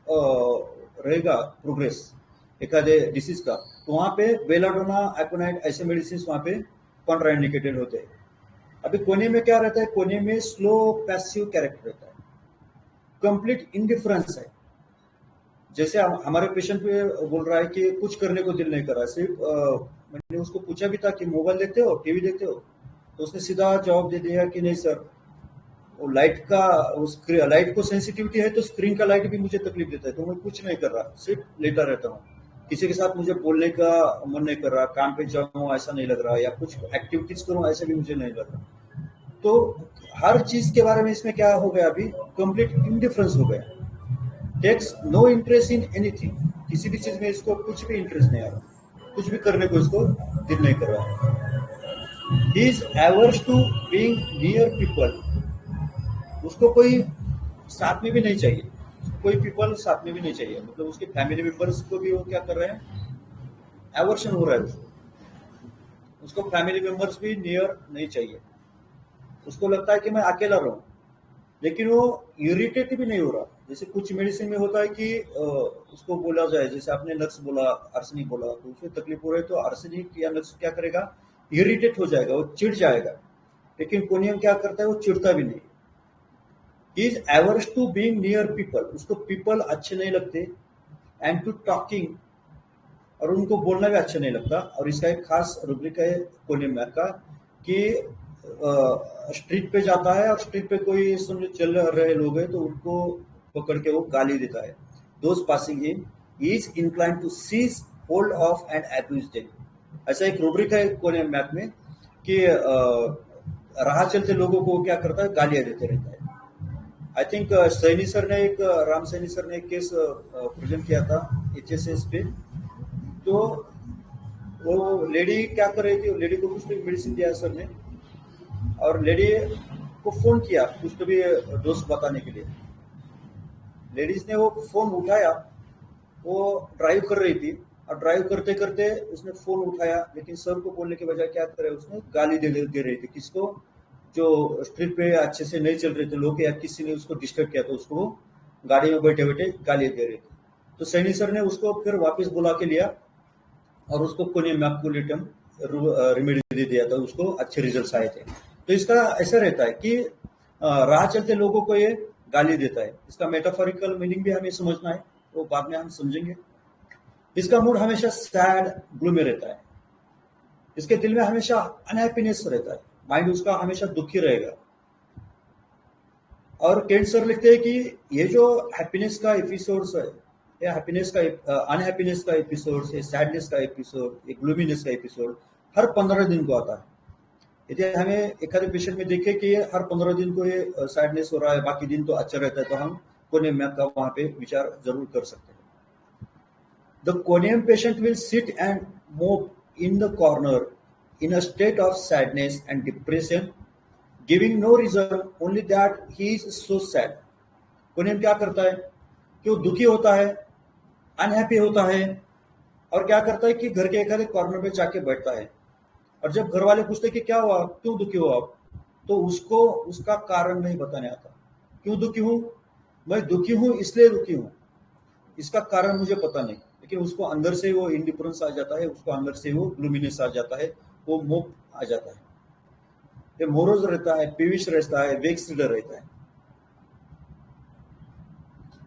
रहेगा प्रोग्रेस एखादे डिसीज का तो वहां पे बेलाडोना, एक्योनाइट ऐसे मेडिसिन वहां पे कॉन्ट्राइंडिकेटेड होते हैं। अभी कोनियम में क्या रहता है? कोनियम में स्लो पैसिव कैरेक्टर रहता है, कंप्लीट इंडिफरेंस है। जैसे हमारे पेशेंट पे बोल रहा है कि कुछ करने को दिल नहीं कर रहा, सिर्फ मैंने उसको पूछा भी था कि मोबाइल देखते हो, टीवी देखते हो, तो उसने सीधा जवाब दे दिया कि नहीं सर, वो लाइट का, उस लाइट को सेंसिटिविटी है तो स्क्रीन का लाइट भी मुझे तकलीफ देता है, तो मैं कुछ नहीं कर रहा, सिर्फ लेटा रहता हूँ, किसी के साथ मुझे बोलने का मन नहीं कर रहा, काम पे जाऊँ ऐसा नहीं लग रहा, या कुछ एक्टिविटीज करूँ ऐसा भी मुझे नहीं लग रहा। तो हर चीज के बारे में इसमें क्या हो गया? अभी कंप्लीट इंडिफरेंस हो गया, takes no interest in anything, किसी भी चीज में इसको कुछ भी इंटरेस्ट नहीं आ रहा, कुछ भी करने को इसको दिल नहीं कर रहा। He is averse to being near people, उसको कोई साथ में भी नहीं चाहिए, कोई पीपल साथ में भी नहीं चाहिए, मतलब उसके फैमिली मेंबर्स को भी वो क्या कर रहे हैं, एवर्शन हो रहा है उसको फैमिली मेंबर्स भी नियर नहीं चाहिए, उसको लगता है कि मैं अकेला रहूं। लेकिन वो इरिटेट भी नहीं हो रहा। जैसे कुछ मेडिसिन में होता है कि उसको बोला जाए, जैसे आपने नक्स बोला, आर्सेनिक बोला, तो उसमें तकलीफ हो रही है तो आर्सेनिक या नक्स क्या करेगा, इरिटेट हो जाएगा, वो चिढ़ जाएगा। लेकिन कोनियम क्या करता है, वो चिढ़ता भी नहीं। He is averse to being near people, उसको पीपल अच्छे नहीं लगते, एंड टू टॉकिंग, और उनको बोलना भी अच्छा नहीं लगता। और इसका एक खास रुब्रिक है कोनियम का कि स्ट्रीट पे जाता है और स्ट्रीट पे कोई समझो चल रहे लोग हैं तो उनको पकड़ के वो गाली देता है। Those passing him he is inclined to seize hold of and abuse them. ऐसा एक रूब्रिक है कोनियम मैथ में कि राह चलते लोगों को क्या करता है, गालियां देते रहता है। आई थिंक सैनी सर ने एक राम सैनी सर ने एक केस प्रेजेंट किया था HSS पे। तो वो लेडी क्या कर रही थी, लेडी को कुछ तो मेडिसिन दिया सर ने, और लेडी को फोन किया कुछ तो भी डोज बताने के लिए। लेडीज ने वो फोन उठाया, वो ड्राइव कर रही थी, और ड्राइव करते करते उसने फोन उठाया, लेकिन सर को बोलने के बजाय क्या करे, उसने गाली दे रही थी किसको, जो स्ट्रीट पे अच्छे से नहीं चल रहे थे लोग, या किसी ने उसको डिस्टर्ब किया तो उसको गाड़ी में बैठे बैठे गाली दे रहे थे। तो सैनी सर ने उसको फिर वापस बुला के लिया और उसको कोनियम मैक्यूलेटम रेमेडी दे दिया था, उसको अच्छे रिजल्ट आए थे। तो इसका ऐसा रहता है कि राह चलते लोगों को ये गाली देता है। इसका मेटाफोरिकल मीनिंग भी हमें समझना है, वो बाद में हम समझेंगे। इसका मूड हमेशा सैड ग्लू में रहता है, इसके दिल में हमेशा अनहैप्पीनेस रहता है, माइंड उसका हमेशा दुखी रहेगा। और केंट सर लिखते हैं कि ये जो हैप्पीनेस का एपिसोड्स है, या हैप्पीनेस का अनहैप्पीनेस का एपिसोड, सैडनेस का एपिसोड, ये ग्लूमीनेस का एपिसोड हर 15 दिन को आता है। यदि हमें एक पेशेंट में देखे कि हर 15 दिन को ये सैडनेस हो रहा है, बाकी दिन तो अच्छा रहता है, तो हम कोनियम मैप का वहां पे विचार जरूर कर सकते हैं। The Conium patient will sit and mope in the corner in a state of sadness and depression, giving no reason, only that he is so sad. Conium क्या करता है कि वो दुखी होता है, अनहैप्पी होता है, और क्या करता है कि घर के एक कॉर्नर पे जाके बैठता है, और जब घर वाले पूछते कि क्या हुआ, क्यों दुखी हो आप, तो उसको उसका कारण नहीं बताने आता। क्यों दुखी हूं, मैं दुखी हूं इसलिए दुखी हूं, इसका कारण मुझे पता नहीं। लेकिन उसको अंदर से वो इंडिफरेंस आ जाता है, उसको अंदर से वो ग्लूमिनेस आ जाता है, वो मोप आ जाता है, ये मोरोज रहता है, पीविश रहता है, वेक्स्ड रहता है।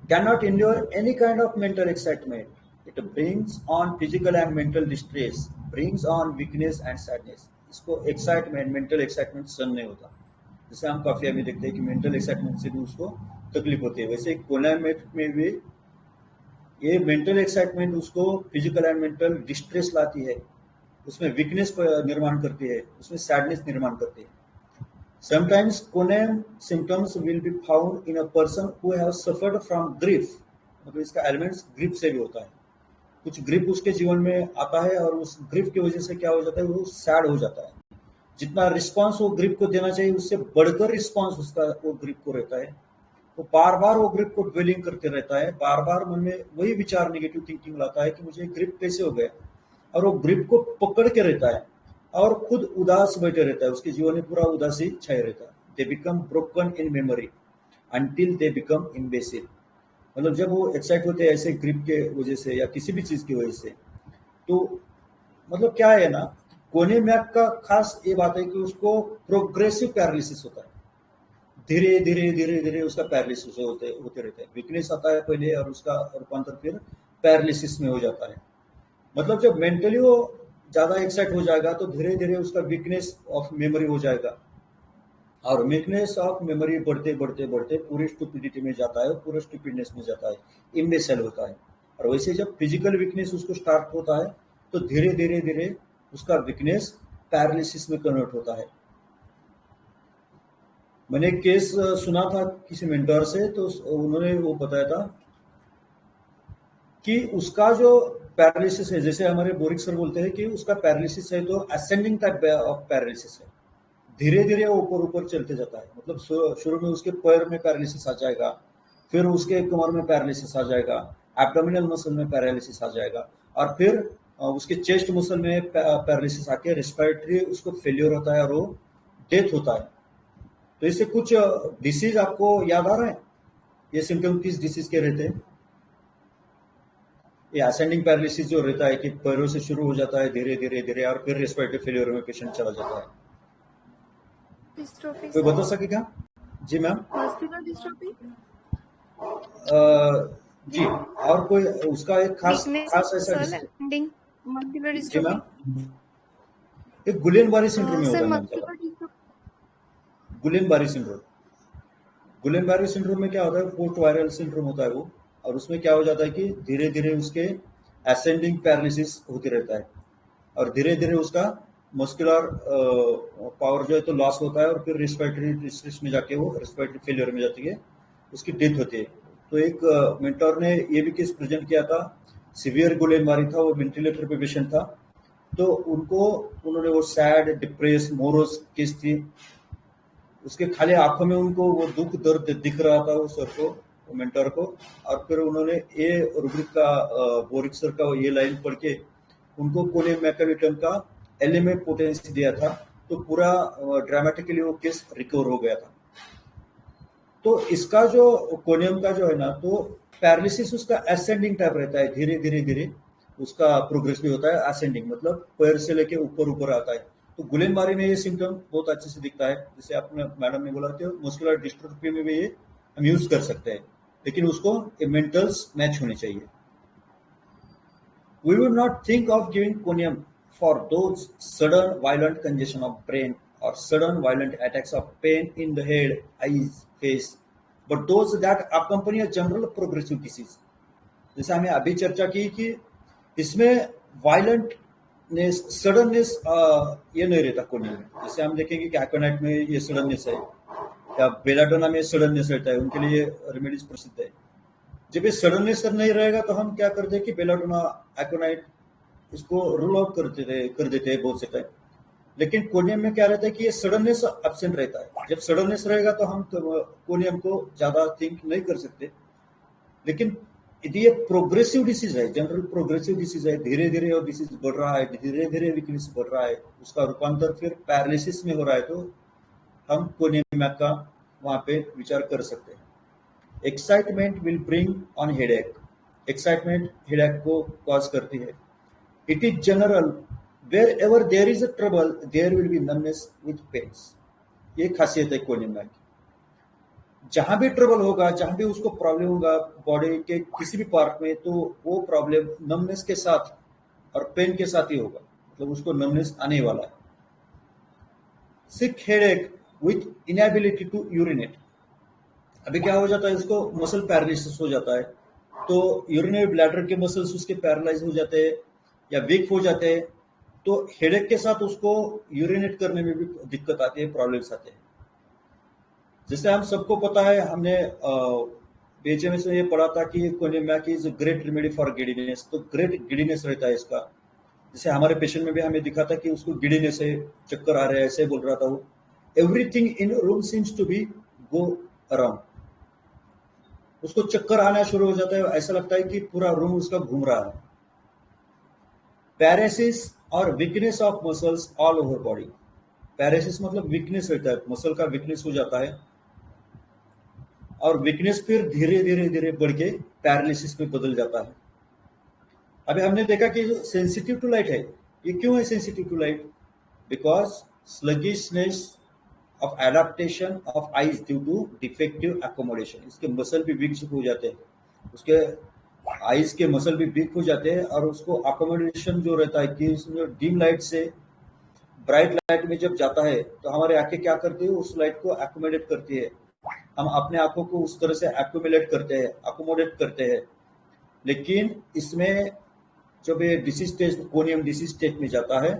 Can not endure any kind of mental excitement, it brings on physical and mental distress, brings on weakness and sadness. इसको एक्साइटमेंट, मेंटल एक्साइटमेंट सहन नहीं होता। जैसे हम काफिया में देखते हैं कि मेंटल एक्साइटमेंट से भी उसको तकलीफ होती है, वैसे कोनियम में भी ये मेंटल एक्साइटमेंट उसको फिजिकल एंड मेंटल डिस्ट्रेस लाती है, उसमें वीकनेस निर्माण करती है, उसमें सैडनेस निर्माण करती है। Sometimes Conan symptoms will be found in a person who have suffered from grief. मतलब इसका एलिमेंट्स ग्रिप से भी होता है, कुछ ग्रिप उसके जीवन में आता है और उस ग्रिप की वजह से क्या हो जाता है, वो सैड हो जाता है। जितना रिस्पांस वो ग्रिप को देना चाहिए उससे बढ़कर रिस्पांस उसका वो ग्रिप को रहता है। वो बार बार वो ग्रिप को ड्वेलिंग करते रहता है, बार बार मन में वही विचार नेगेटिव थिंकिंग लाता है कि मुझे ग्रिप कैसे हो गया, और वो ग्रिप को पकड़ के रहता है और खुद उदास बैठे रहता है, उसके जीवन में पूरा उदासी छाए रहता है। They become broken in memory until they become imbecile. मतलब जब वो एक्साइट होते हैं ऐसे ग्रिप के वजह से या किसी भी चीज की वजह से, तो मतलब क्या है ना, कोनियमैक का खास ये बात है कि उसको प्रोग्रेसिव पैरालिसिस होता है, धीरे धीरे धीरे धीरे उसका पैरालिसिस होते रहते हैं। वीकनेस आता है पहले और उसका रूपांतर फिर पैरालिसिस में हो जाता है। मतलब जब मेंटली वो ज्यादा एक्साइट हो जाएगा तो धीरे धीरे उसका वीकनेस ऑफ मेमोरी हो जाएगा, और वीकनेस ऑफ मेमोरी बढ़ते बढ़ते बढ़ते पूरे स्टूपिडिटी में जाता है, पूरे स्टूपिडनेस में जाता है, इम्बेसिल होता है। और वैसे जब फिजिकल वीकनेस उसको स्टार्ट होता है तो धीरे धीरे धीरे उसका वीकनेस पैरालिसिस में कन्वर्ट होता है। मैंने एक केस सुना था किसी मेंटर से, तो उन्होंने वो बताया था कि उसका जो पैरालिसिस है, जैसे हमारे बोरिक सर बोलते हैं कि उसका पैरालिसिस है तो असेंडिंग टाइप ऑफ पैरालिसिस है, धीरे धीरे वो ऊपर ऊपर चलते जाता है। मतलब शुरू में उसके पैर में पैरालिसिस आ जाएगा, फिर उसके कमर में पैरालिसिस आ जाएगा, एब्डोमिनल मसल में पैरालिसिस आ जाएगा, और फिर उसके चेस्ट मसल में पैरालिसिस आके रेस्पिरेटरी उसको फेलियर होता है और वो डेथ होता है। तो इससे कुछ डिसीज आपको याद आ रहा है, ये सिम्टम किस डिसीज के रहते हैं? ये असेंडिंग पैरालिसिस जो रहता है कि पैरों से शुरू हो जाता है धीरे धीरे धीरे और फिर रेस्पिरेटरी फेलियर में पेशेंट चला जाता है। डिस्ट्रोफी कोई बता सकेगा? जी मैम। मस्कुलर डिस्ट्रोफी जी, और कोई उसका एक खास ऐसा मस्कुलर जी डिस्ट्रोफी मैम, एक गुलेन-बारी सिंड्रोम में सर होगा ma'am. Muscular dystrophy Guillain Barre syndrome, Guillain Barre syndrome में क्या होता है, पोस्ट वायरल सिंड्रोम होता है वो, और उसमें क्या हो जाता है कि धीरे धीरे उसके असेंडिंग पैरालिसिस होते रहता है और धीरे धीरे उसका मस्कुलर पावर जो है तो लॉस होता है और फिर रेस्पिरेटरी डिस्ट्रेस में जाके वो रेस्पिरेटरी फेलियर में जाती है, उसकी डेथ होती है। तो एक मेंटर ने ये भी केस प्रेजेंट किया था, सीवियर गुलेन-बारी था, वो वेंटिलेटर पे पेशेंट था, तो उन्होंने वो सैड डिप्रेस मोरोस केस थी, उसके खाली आंखों में उनको वो दुख दर्द दिख रहा था वो सर को, मेंटर को, और फिर उन्होंने ये रूब्रिक का बोरिक सर का ये लाइन पढ़ के उनको कोनियमैक का एलएमए पोटेंसी दिया था, तो पूरा ड्रामेटिकली वो केस रिकवर हो गया था। तो इसका जो कोनियम का जो है ना, तो पैरालिसिस उसका असेंडिंग टाइप रहता है, धीरे धीरे धीरे उसका प्रोग्रेस भी होता है, असेंडिंग मतलब पैर से लेके ऊपर ऊपर आता है। तो गुलेन-बारी में ये सिम्टम बहुत अच्छे से दिखता है, जैसे आपने मैडम ने बोला था मस्कुलर डिस्ट्रोफी में भी ये हम यूज कर सकते हैं, लेकिन उसको मेंटल्स मैच होने चाहिए। We would not think of giving conium for those sudden violent congestion of brain or sudden violent attacks of pain in the head, eyes, face, but those that accompany a general progressive disease. जैसे हमें अभी चर्चा की कि इसमें वायलेंटनेस, suddenness ये नहीं रहता कोनियम में। जैसे हम देखेंगे कि एक्रोनाइट में ये सडननेस है या बेलाडोना में सडननेस रहता है, उनके लिए रेमेडीज प्रसिद्ध है। जब ये सडननेस नहीं रहेगा तो हम क्या करते हैं कि बेलाडोना, एक्रोनाइट इसको रूल आउट कर देते हैं बहुत से टाइम। लेकिन कोनियम में क्या रहता है कि ये सडननेस एब्सेंट रहता है। जब सडननेस रहेगा तो हम कोनियम को ज्यादा थिंक नहीं कर सकते। लेकिन यदि ये प्रोग्रेसिव डिसीज है, जनरल प्रोग्रेसिव डिसीज है, धीरे धीरे और डिसीज बढ़ रहा है, धीरे धीरे वीकनेस बढ़ रहा है, उसका रूपांतर फिर पैरालिसिस में हो रहा है, तो हम कोनियमैक का वहां पे विचार कर सकते हैं। Excitement will bring on headache, excitement headache को कॉज करती है। It is general, wherever there is a trouble there will be numbness with pains. ये खासियत है कोनियमैक। जहां भी ट्रबल होगा, जहां भी उसको प्रॉब्लम होगा बॉडी के किसी भी पार्ट में, तो वो प्रॉब्लम नमनेस के साथ और पेन के साथ ही होगा, मतलब उसको नमनेस आने वाला है। Sick headache with inability to urinate, अभी क्या हो जाता है, इसको मसल पैरालिसिस हो जाता है, तो यूरिनरी ब्लैडर के मसल्स उसके पैरालाइज हो जाते हैं या वीक हो जाते हैं, तो हेडेक के साथ उसको यूरिनेट करने में भी दिक्कत आती है, प्रॉब्लम्स आते हैं। जैसे हम सबको पता है, हमने बीएचएमएस में ये पढ़ा था कि Conium mac is great remedy for giddiness, तो ग्रेट गिडीनेस रहता है इसका। जैसे हमारे पेशेंट में भी हमें दिखा था कि उसको गिडीनेस है, चक्कर आ रहे हैं, ऐसे बोल रहा था वो। Everything in room seems to be go around, उसको चक्कर आना शुरू हो जाता है, ऐसा लगता है कि पूरा रूम उसका घूम रहा है। पैरालिसिस और weakness of muscles all over body. Paralysis मतलब वीकनेस रहता है, मसल का वीकनेस हो जाता है, और वीकनेस फिर धीरे धीरे धीरे बढ़ के पैरालिसिस में बदल जाता है। अभी हमने देखा कि सेंसिटिव टू लाइट है, ये क्यों है sensitive to light? Because sluggishness of adaptation of eyes due to defective accommodation. इसके मसल भी वीक हो जाते हैं, उसके आईज के मसल भी वीक हो जाते हैं, और उसको अकोमोडेशन जो रहता है कि इसमें डिम लाइट से ब्राइट लाइट में जब जाता है तो हमारे आंखें क्या करती है, उस लाइट को अकोमोडेट करती है। हम अपने आंखों को उस तरह से अकोमोडेट करते हैं। लेकिन इसमें जब ये disease stage, conium disease stage में जाता है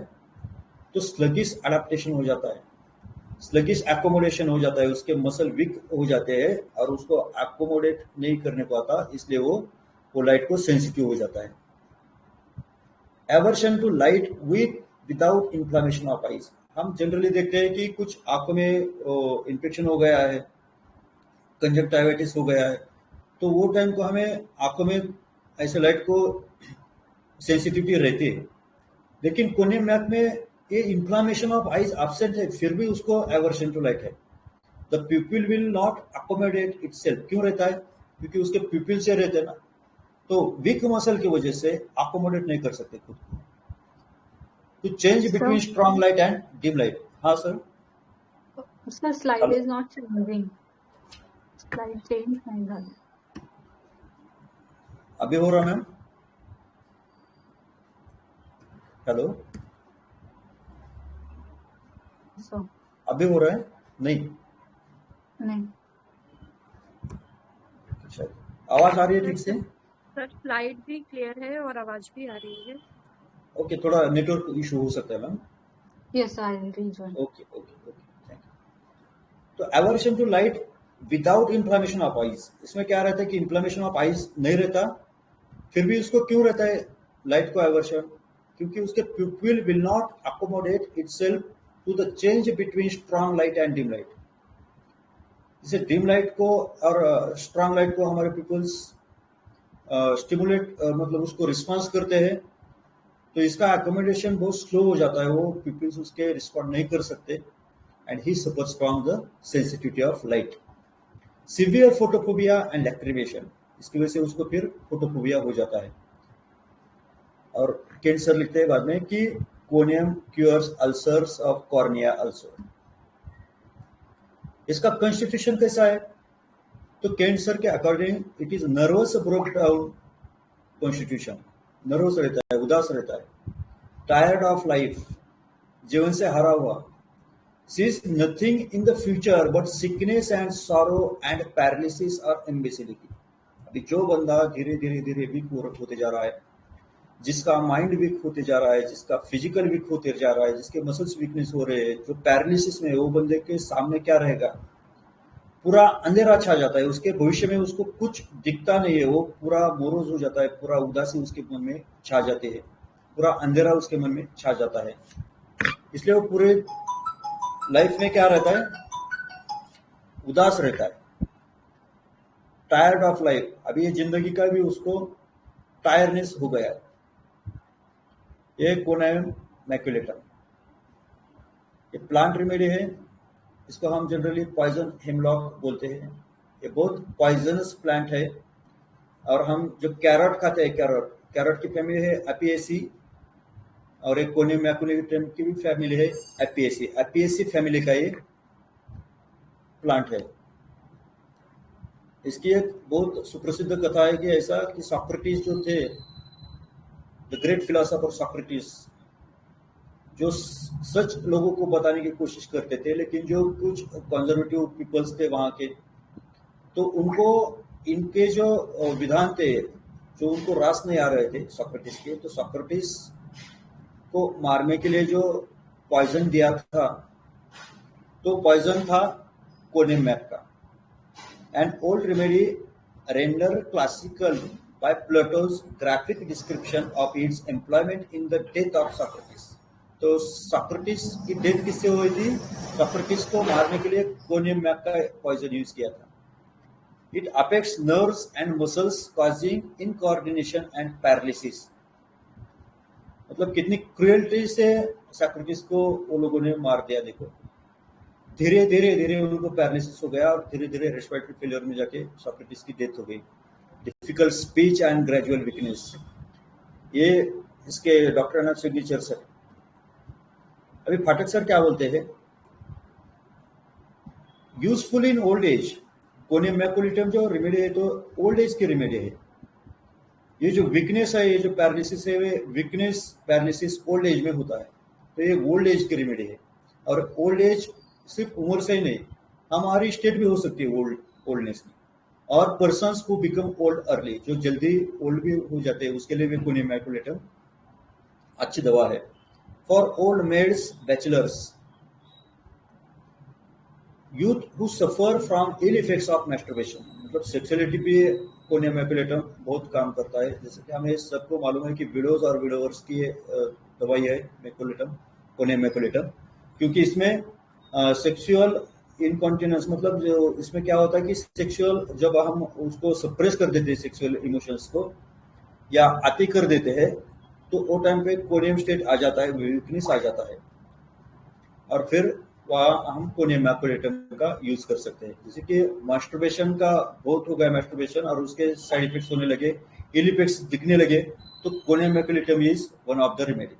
तो स्लगिश अडेप्टेशन हो जाता है, स्लगिश एकोमोडेशन हो जाता है, उसके मसल वीक हो जाते हैं और उसको एकोमोडेट नहीं करने को आता, इसलिए वो लाइट को सेंसिटिव हो जाता है। Aversion to light without inflammation of eyes. हम जनरली देखते हैं कि कुछ आंखों में इन्फेक्शन हो गया है, कंजक्टिवाइटिस हो गया है, तो वो टाइम को हमें आंखों में ऐसे लाइट को सेंसिटिविटी रहती है। लेकिन कोनियमाक में ये इन्फ्लामेशन ऑफ आईज एब्सेंट है, फिर भी उसको एवर्शन टू लाइट है। The प्यूपिल will not accommodate itself. क्यों रहता है? क्योंकि उसके प्यूपिल से रहते हैं ना, तो वीक मसल की वजह से अकोमोडेट नहीं कर सकते खुद को। तो change between strong light and dim light. हाँ सर, उसका slide is not changing, slide change नहीं हो रहा। अभी हो रहा मैम? हेलो, अभी हो रहा है? नहीं, अच्छा, आवाज आ रही है ठीक से? सर स्लाइड भी क्लियर है और आवाज भी आ रही है। ओके, थोड़ा नेटवर्क इशू हो सकता है ma'am. Yes, I will rejoin. Okay, thank you. तो aversion to light without inflammation of eyes, इसमें क्या रहता है कि इन्फ्लामेशन ऑफ आईज नहीं रहता, फिर भी उसको क्यों रहता है लाइट को एवर्शन? क्योंकि उसके pupil will not accommodate itself to the change between strong light and dim light. जैसे डिम लाइट को और स्ट्रॉन्ग लाइट को हमारे पीपल्स स्टिमुलेट मतलब उसको रिस्पॉन्स करते हैं, तो इसका अकोमोडेशन बहुत स्लो हो जाता है, वो पीपल्स उसके रिस्पॉन्ड नहीं कर सकते, and he suffers from the sensitivity of light. Severe photophobia and lacrimation, इसकी वजह से उसको फिर फोटोफोबिया हो जाता है। और कैंसर लिखते हैं बाद में कि conium cures ulcers of cornea ulcer. इसका कॉन्स्टिट्यूशन कैसा है? तो कैंसर के according it is nervous broke down constitution, nervous रहता है, उदास रहता है, टायर्ड ऑफ लाइफ, जीवन से हारा हुआ, sees nothing in the future but sickness and sorrow and paralysis और इम्बेसिलिटी। अभी जो बंदा धीरे धीरे धीरे वीक होते जा रहा है, जिसका माइंड वीक होते जा रहा है, जिसका फिजिकल वीक होते जा रहा है, जिसके मसल्स वीकनेस हो रहे हैं, जो पैरालिसिस में, वो बंदे के सामने क्या रहेगा? पूरा अंधेरा छा जाता है, उसके भविष्य में उसको कुछ दिखता नहीं है, वो पूरा मोरोज हो जाता है, पूरा उदासी उसके मन में छा जाती है, पूरा अंधेरा उसके मन में छा जाता है। इसलिए वो पूरे लाइफ में क्या रहता है? उदास रहता है, टायर्ड ऑफ लाइफ। अभी ये जिंदगी का भी उसको टायरनेस हो गया है। ये कोनियम मैक्युलेटम, ये प्लांट रेमेडी है, इसको हम जनरली पॉइजन हेमलॉक बोलते हैं। ये बहुत पॉइजनस प्लांट है, और हम जो कैरट खाते हैं, कैरट की फैमिली है एपिएसी, और एक कोनियम मैक्युलेटम की भी फैमिली है एपिएसी फैमिली का ये प्लांट है। इसकी एक बहुत सुप्रसिद्ध कथा है कि ऐसा कि सॉक्रेटिस जो थे, द ग्रेट फिलोसोफर सॉक्रेटिस, जो सच लोगों को बताने की कोशिश करते थे, लेकिन जो कुछ कंजर्वेटिव पीपल्स थे वहाँ के, तो उनको इनके जो विधान थे जो उनको रास नहीं आ रहे थे सॉक्रेटिस के, तो सॉक्रेटिस को मारने के लिए जो पॉइजन दिया था, तो पॉइजन था Konemacca, an old remedy rendered classical by Plato's graphic description of its employment in the death of Socrates. तो सॉक्रेटिस की डेथ किससे हुई थी? सॉक्रेटिस को मारने के लिए कोनेमैक्का पॉइजन यूज किया था. It affects nerves and muscles, causing incoordination and paralysis. मतलब कितनी क्रूएल्टी से सॉक्रेटिस को वो लोगों ने मार दिया. देखो धीरे धीरे उनको पैरालिसिस हो गया और धीरे धीरे रेस्पिरेटरी फेलियर में जाके सॉक्रेटिस की डेथ हो गई. Difficult speech and gradual weakness, ये इसके डॉक्टर ऑफ सिग्नेचर सर. अभी फाटक सर क्या बोलते हैं? Useful in old age. Conium maculatum जो रेमेडी है तो ओल्ड एज की रेमेडी है. ये जो वीकनेस है, ये जो पैरालिसिस है, वे वीकनेस पैरालिसिस ओल्ड एज में होता है. तो ये ओल्ड एज की रेमेडी है. और ओल्ड एज सिर्फ उम्र से ही नहीं, हमारी स्टेट भी हो सकती है ओल्डनेस में. और पर्सन्स को बिकम ओल्ड अर्ली, जो जल्दी ओल्ड भी हो जाते हैं, उसके लिए भी कोनेमैकुलिटम अच्छी दवा है. For old maids, bachelors, youth who suffer from ill effects of masturbation. मतलब सेक्सुअलिटी पे कोनेमैकुलिटम बहुत काम करता है. जैसे कि हमें सबको मालूम है कि विडोज और विडोवर्स की दवाई है कोनेमैकुलिटम, क्योंकि इसमें सेक्सुअल इनकॉन्टिनेंस, मतलब जो इसमें क्या होता है कि सेक्सुअल जब हम उसको सप्रेस कर देते हैं सेक्सुअल इमोशंस को या अति कर देते हैं, तो वो टाइम पे कोनियम स्टेट आ जाता है, वीकनेस आ जाता है, और फिर वहाँ हम कोनेमैकुलिटम का यूज कर सकते हैं. जैसे कि मास्टरबेशन का बहुत हो गया मास्टरबेशन और उसके साइड इफेक्ट्स होने लगे, इल इफेक्ट्स दिखने लगे, तो Conium maculatum is one of the remedy.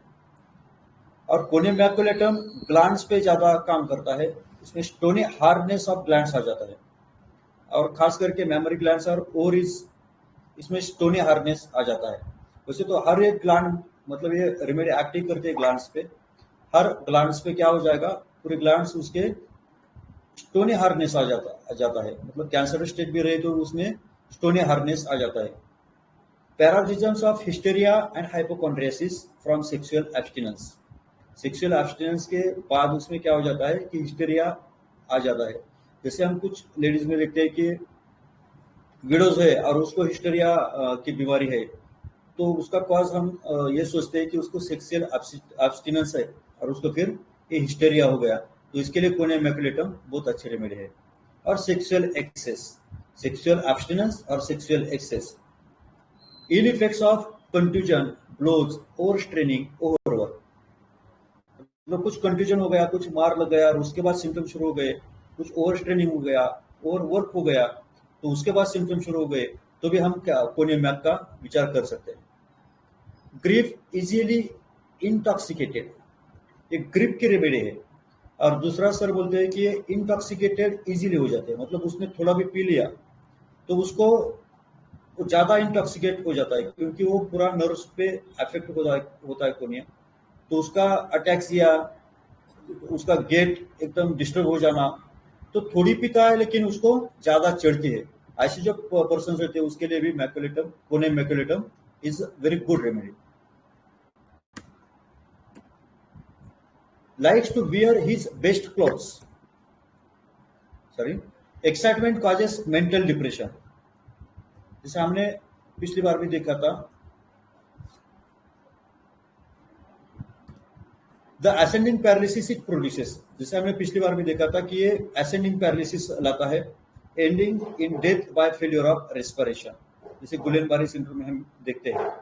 और कोनेमैकुलिटम ग्लैंड्स पे ज्यादा काम करता है. इसमें स्टोनी हार्डनेस ऑफ ग्लैंड्स आ जाता है, और खास करके मेमोरी ग्लैंड्स और ओवरीज, इसमें स्टोनी हार्डनेस आ जाता है. वैसे तो हर एक ग्लैंड, मतलब ये रेमेडी एक्टिव करते हैं ग्लैंड्स पे. हर ग्लैंड्स पे क्या हो जाएगा, पूरे ग्लैंड्स उसके स्टोनी हार्डनेस आ जाता है. मतलब कैंसर स्टेट भी रहे तो उसमें स्टोनी हार्डनेस आ जाता है. Paralysis of hysteria and hypochondriasis from sexual abstinence. Sexual abstinence के बाद उसमें क्या हो जाता है कि हिस्टेरिया आ जाता है. जैसे हम कुछ लेडीज में देखते हैं कि विडोज है और उसको हिस्टेरिया की बीमारी है, तो उसका कॉज हम ये सोचते हैं कि उसको सेक्सुअल एब्स्टिनेंस है और उसको फिर ये हिस्टेरिया हो गया. तो इसके लिए कोनेमैकुलिटम बहुत अच्छे रेमेडी है. और सेक्सुअल एक्सेस, सेक्सुअल एब्स्टिनेंस और sexual excess, ill effects of contusion, blows, over straining, overwork. मतलब कुछ कंट्यूजन हो गया, कुछ मार लग गया और उसके बाद सिम्टम शुरू हो गए, कुछ ओवर स्ट्रेनिंग हो गया, ओवरवर्क हो गया, तो उसके बाद सिम्टम शुरू हो गए, तो भी हम क्या कोनेमैक का विचार कर सकते हैं. ग्रीफ इजीली इंटॉक्सिकेटेड, ये ग्रिप की रेमेडी है. और दूसरा सर बोलते हैं कि ये इंटॉक्सिकेटेड इजीली हो जाते हैं. मतलब उसने थोड़ा भी पी लिया तो उसको ज्यादा इंटॉक्सिकेट हो जाता है, क्योंकि वो पूरा नर्व्स पे अफेक्ट होता है कोनिया. तो उसका अटैक्सिया, उसका गेट एकदम डिस्टर्ब हो जाना. तो थोड़ी पीता है लेकिन उसको ज्यादा चढ़ती है. ऐसे जो पर्सन रहते हैं उसके लिए भी maculatum, Conium maculatum is very good remedy. Likes to wear his best clothes. Excitement causes mental depression. जैसे हमने पिछली बार भी देखा था, the ascending paralysis it produces. जैसे हमने पिछली बार भी देखा था कि ये ascending paralysis लाता है, ending in death by failure of respiration. जैसे गुलेनबारी सिंड्रोम में हम देखते हैं.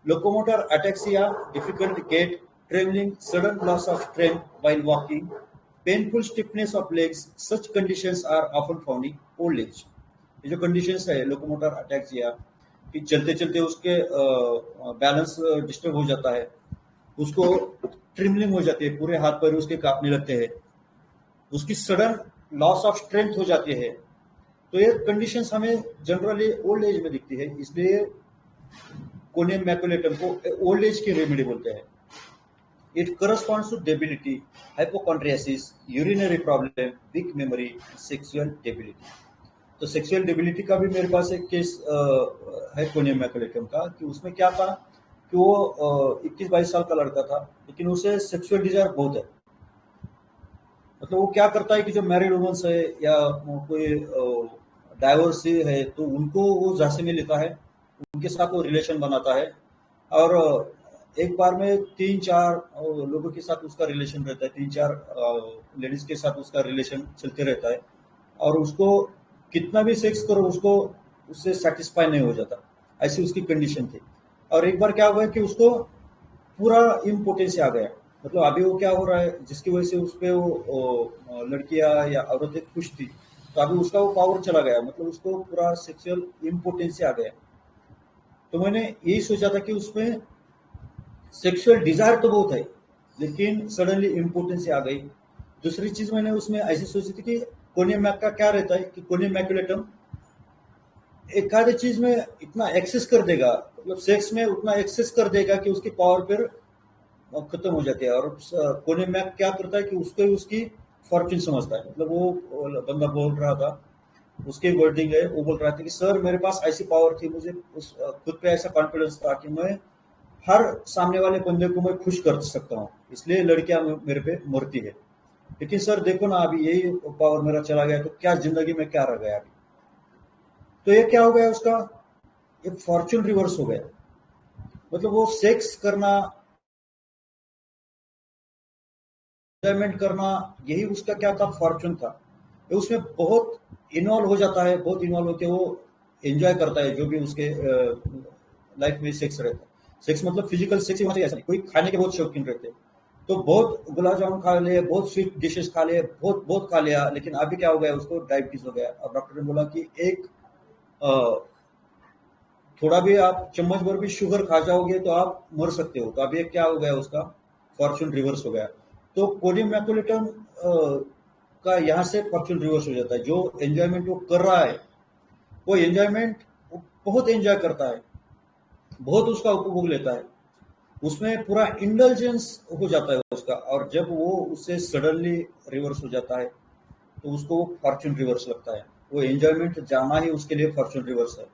Locomotor ataxia, difficult gait, trembling, sudden loss of strength while walking, painful stiffness of legs, such conditions are often found in old age. ये जो conditions है locomotor ataxia, कि चलते चलते उसके बैलेंस डिस्टर्ब हो जाता है, उसको ट्रिमलिंग हो जाती है, पूरे हाथ पैर उसके कांपने लगते हैं, उसकी सडन लॉस ऑफ स्ट्रेंथ हो जाती है. तो ये कंडीशंस हमें जनरली ओल्ड एज में दिखती है. इसलिए कोनेमैकुलिटम को ओल्ड एज की रेमेडी बोलते हैं. It corresponds to debility, hypochondriasis, urinary problem, weak memory, sexual debility. तो सेक्सुअल डेबिलिटी का भी मेरे पास एक केस है कोनेमैकुलिटम का, कि उसमें क्या था कि वो 21-22 साल का लड़का था, लेकिन उसे सेक्सुअल डिजायर बहुत है. मतलब वो क्या करता है कि जो मैरिड वुमेन्स है या कोई डाइवोर्स है तो उनको वो झांसे में लेता है, उनके साथ वो रिलेशन बनाता है और एक बार में 3-4 लोगों के साथ उसका रिलेशन रहता है, 3-4 लेडीज के साथ उसका रिलेशन चलते रहता है और उसको कितना भी सेक्स करो उसको उससे सेटिस्फाई नहीं हो जाता, ऐसी उसकी कंडीशन थी। और एक बार क्या हुआ कि उसको पूरा इम्पोर्टेंस आ गया, मतलब अभी वो क्या हो रहा है जिसकी वजह से उस पर वो लड़कियां या औरतें खुश थी तो अभी उसका वो पावर चला गया, मतलब उसको पूरा सेक्सुअल इम्पोर्टेंस आ गया। तो मैंने यही सोचा था कि उसमें सेक्सुअल डिजायर तो बहुत है लेकिन सडनली इम्पोर्टेंस आ गई। दूसरी चीज मैंने उसमें ऐसी सोची थी कि कोनियम मैक का क्या रहता है कि कोनियम मैकुलेटम एक आधी चीज में इतना एक्सेस कर देगा, मतलब सेक्स में उतना एक्सेस कर देगा कि उसकी पावर फिर खत्म हो जाती है। और कोनियम मैक क्या करता है कि उसको उसकी फॉर्च्यून समझता है, मतलब वो बंदा बोल रहा था, उसके वर्डिंग है, वो बोल रहा था कि सर मेरे पास ऐसी पावर थी, मुझे उस खुद पे ऐसा कॉन्फिडेंस था कि मैं हर सामने वाले बंदे को मैं खुश कर सकता हूँ, इसलिए लड़कियां मेरे पे मरती है। लेकिन सर देखो ना अभी यही पावर मेरा चला गया तो क्या जिंदगी में क्या रह गया अभी। तो ये क्या हो गया उसका, एक फॉर्च्यून रिवर्स हो गया, मतलब वो सेक्स करना एंजॉयमेंट करना यही उसका क्या था, फॉर्च्यून था। तो उसमें बहुत इन्वॉल्व हो जाता है, बहुत इन्वॉल्व होकर वो एंजॉय करता है जो भी उसके लाइफ में सेक्स रहता है। सेक्स मतलब फिजिकल सेक्स होना चाहिए, ऐसा नहीं, कोई खाने के बहुत शौकीन रहते हैं तो बहुत गुलाब जामुन खा लिए, बहुत स्वीट डिशेस खा लिए, बहुत बहुत खा लिया, लेकिन अभी क्या हो गया उसको डायबिटीज हो गया और डॉक्टर ने बोला कि एक थोड़ा भी आप चम्मच भर भी शुगर खा जाओगे तो आप मर सकते हो। तो अभी क्या हो गया उसका फॉर्च्यून रिवर्स हो गया। तो कोनियम मैकुलेटम का यहाँ से फॉर्च्यून रिवर्स हो जाता है, जो एंजॉयमेंट वो कर रहा है वो एंजॉयमेंट बहुत एंजॉय करता है, बहुत उसका उपभोग लेता है, उसमें पूरा इंडल्जेंस हो जाता है उसका। और जब वो उससे सडनली रिवर्स हो जाता है तो उसको वो फॉर्च्यून रिवर्स लगता है, वो एंजॉयमेंट जाना ही उसके लिए फॉर्च्यून रिवर्स है।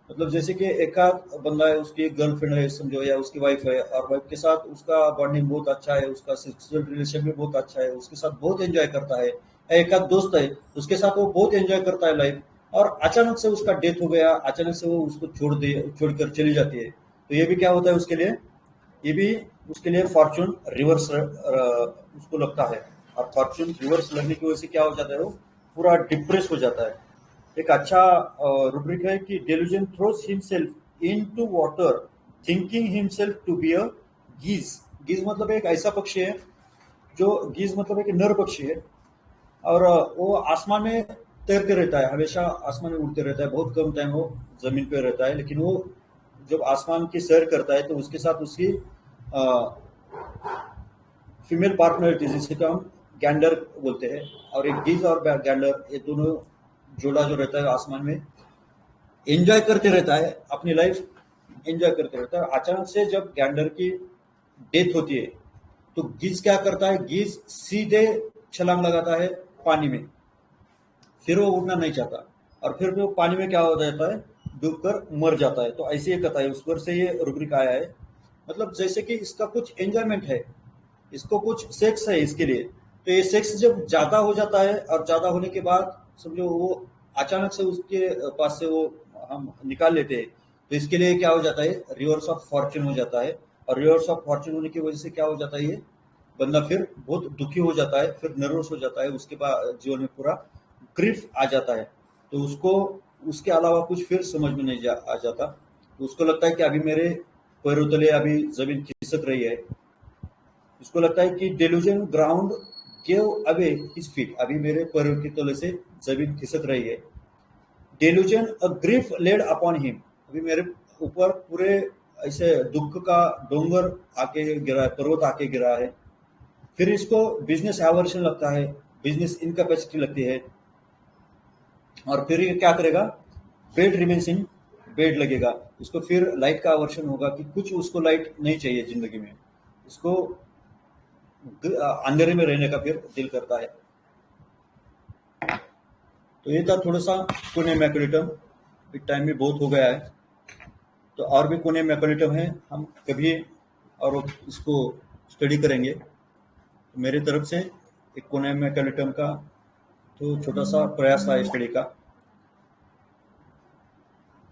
मतलब जैसे कि एक बंदा है, उसकी गर्लफ्रेंड है समझो या उसकी वाइफ है और वाइफ के साथ उसका बॉन्डिंग बहुत अच्छा है, उसका सेक्सुअल रिलेशन भी बहुत अच्छा है, उसके साथ बहुत एंजॉय करता है। एक दोस्त है उसके साथ वो बहुत एंजॉय करता है लाइफ, और अचानक से उसका डेथ हो गया, अचानक से वो उसको छोड़कर चली जाती है, तो ये भी क्या होता है उसके लिए, ये भी उसके लिए फॉर्च्यून रिवर्स उसको लगता है। और फॉर्च्यून रिवर्स लगने की वजह से क्या हो जाता है, वो पूरा डिप्रेस हो जाता है। एक अच्छा रूब्रिक है कि delusion throws himself into water thinking himself to be a geese. Geese मतलब एक ऐसा पक्षी है, जो गीज मतलब एक नर पक्षी है और वो आसमान में तैरते रहता है, हमेशा आसमान में उड़ते रहता है, बहुत कम टाइम वो जमीन पे रहता है। लेकिन वो जब आसमान की सैर करता है तो उसके साथ उसकी फीमेल पार्टनर जिसे हम गैंडर बोलते हैं, और एक गीज और गैंडर ये दोनों जोड़ा जो रहता है आसमान में एंजॉय करते रहता है, अपनी लाइफ एंजॉय करते रहता है। अचानक से जब गैंडर की डेथ होती है तो गीज क्या करता है, गीज सीधे छलांग लगाता है पानी में, फिर वो उड़ना नहीं चाहता और फिर वो पानी में क्या हो जाता है, डूबकर मर जाता है। तो ऐसी एक कथा है, उस पर से ये रूब्रिक आया है। मतलब जैसे कि इसका कुछ एंजॉयमेंट है, इसको कुछ सेक्स है इसके लिए, तो ये सेक्स जब ज्यादा हो जाता है और ज्यादा होने के बाद समझो वो अचानक से उसके पास से वो हम निकाल लेते हैं, तो इसके लिए क्या हो जाता है, रिवर्स ऑफ फॉर्च्यून हो जाता है। और रिवर्स ऑफ फॉर्च्यून होने की वजह से क्या हो जाता है, ये बंदा फिर बहुत दुखी हो जाता है, फिर नर्वस हो जाता है, उसके बाद जीवन में पूरा ग्रीफ आ जाता है। तो उसको उसके अलावा कुछ फिर समझ में नहीं आ जाता, तो उसको लगता है कि अभी मेरे पैरों तले अभी जमीन खिसक रही है। उसको लगता है कि delusion ground gave away his feet, अभी मेरे पैरों के तले से जमीन खिसक रही है। डेल्यूजन अ ग्रीफ लेड अपॉन हिम, अभी मेरे ऊपर पूरे ऐसे दुख का डोंगर आके गिरा है, पर्वत आके गिरा है। फिर इसको बिजनेस एवर्शन लगता है, बिजनेस इनकैपेसिटी लगती है, और फिर ये क्या करेगा, बेड रिमेन्स इन बेड लगेगा। इसको फिर लाइट का आवर्षण होगा कि कुछ उसको लाइट नहीं चाहिए जिंदगी में, इसको अंधेरे में रहने का फिर दिल करता है। तो ये था थोड़ा सा कोनियम मैकुलेटम, टाइम भी बहुत हो गया है, तो और भी कोनियम मैकुलेटम है, हम कभी और इसको स्टडी करेंगे। तो मेरी तरफ से एक कोने में कैल्शियम का, तो छोटा सा प्रयास था स्टडी का।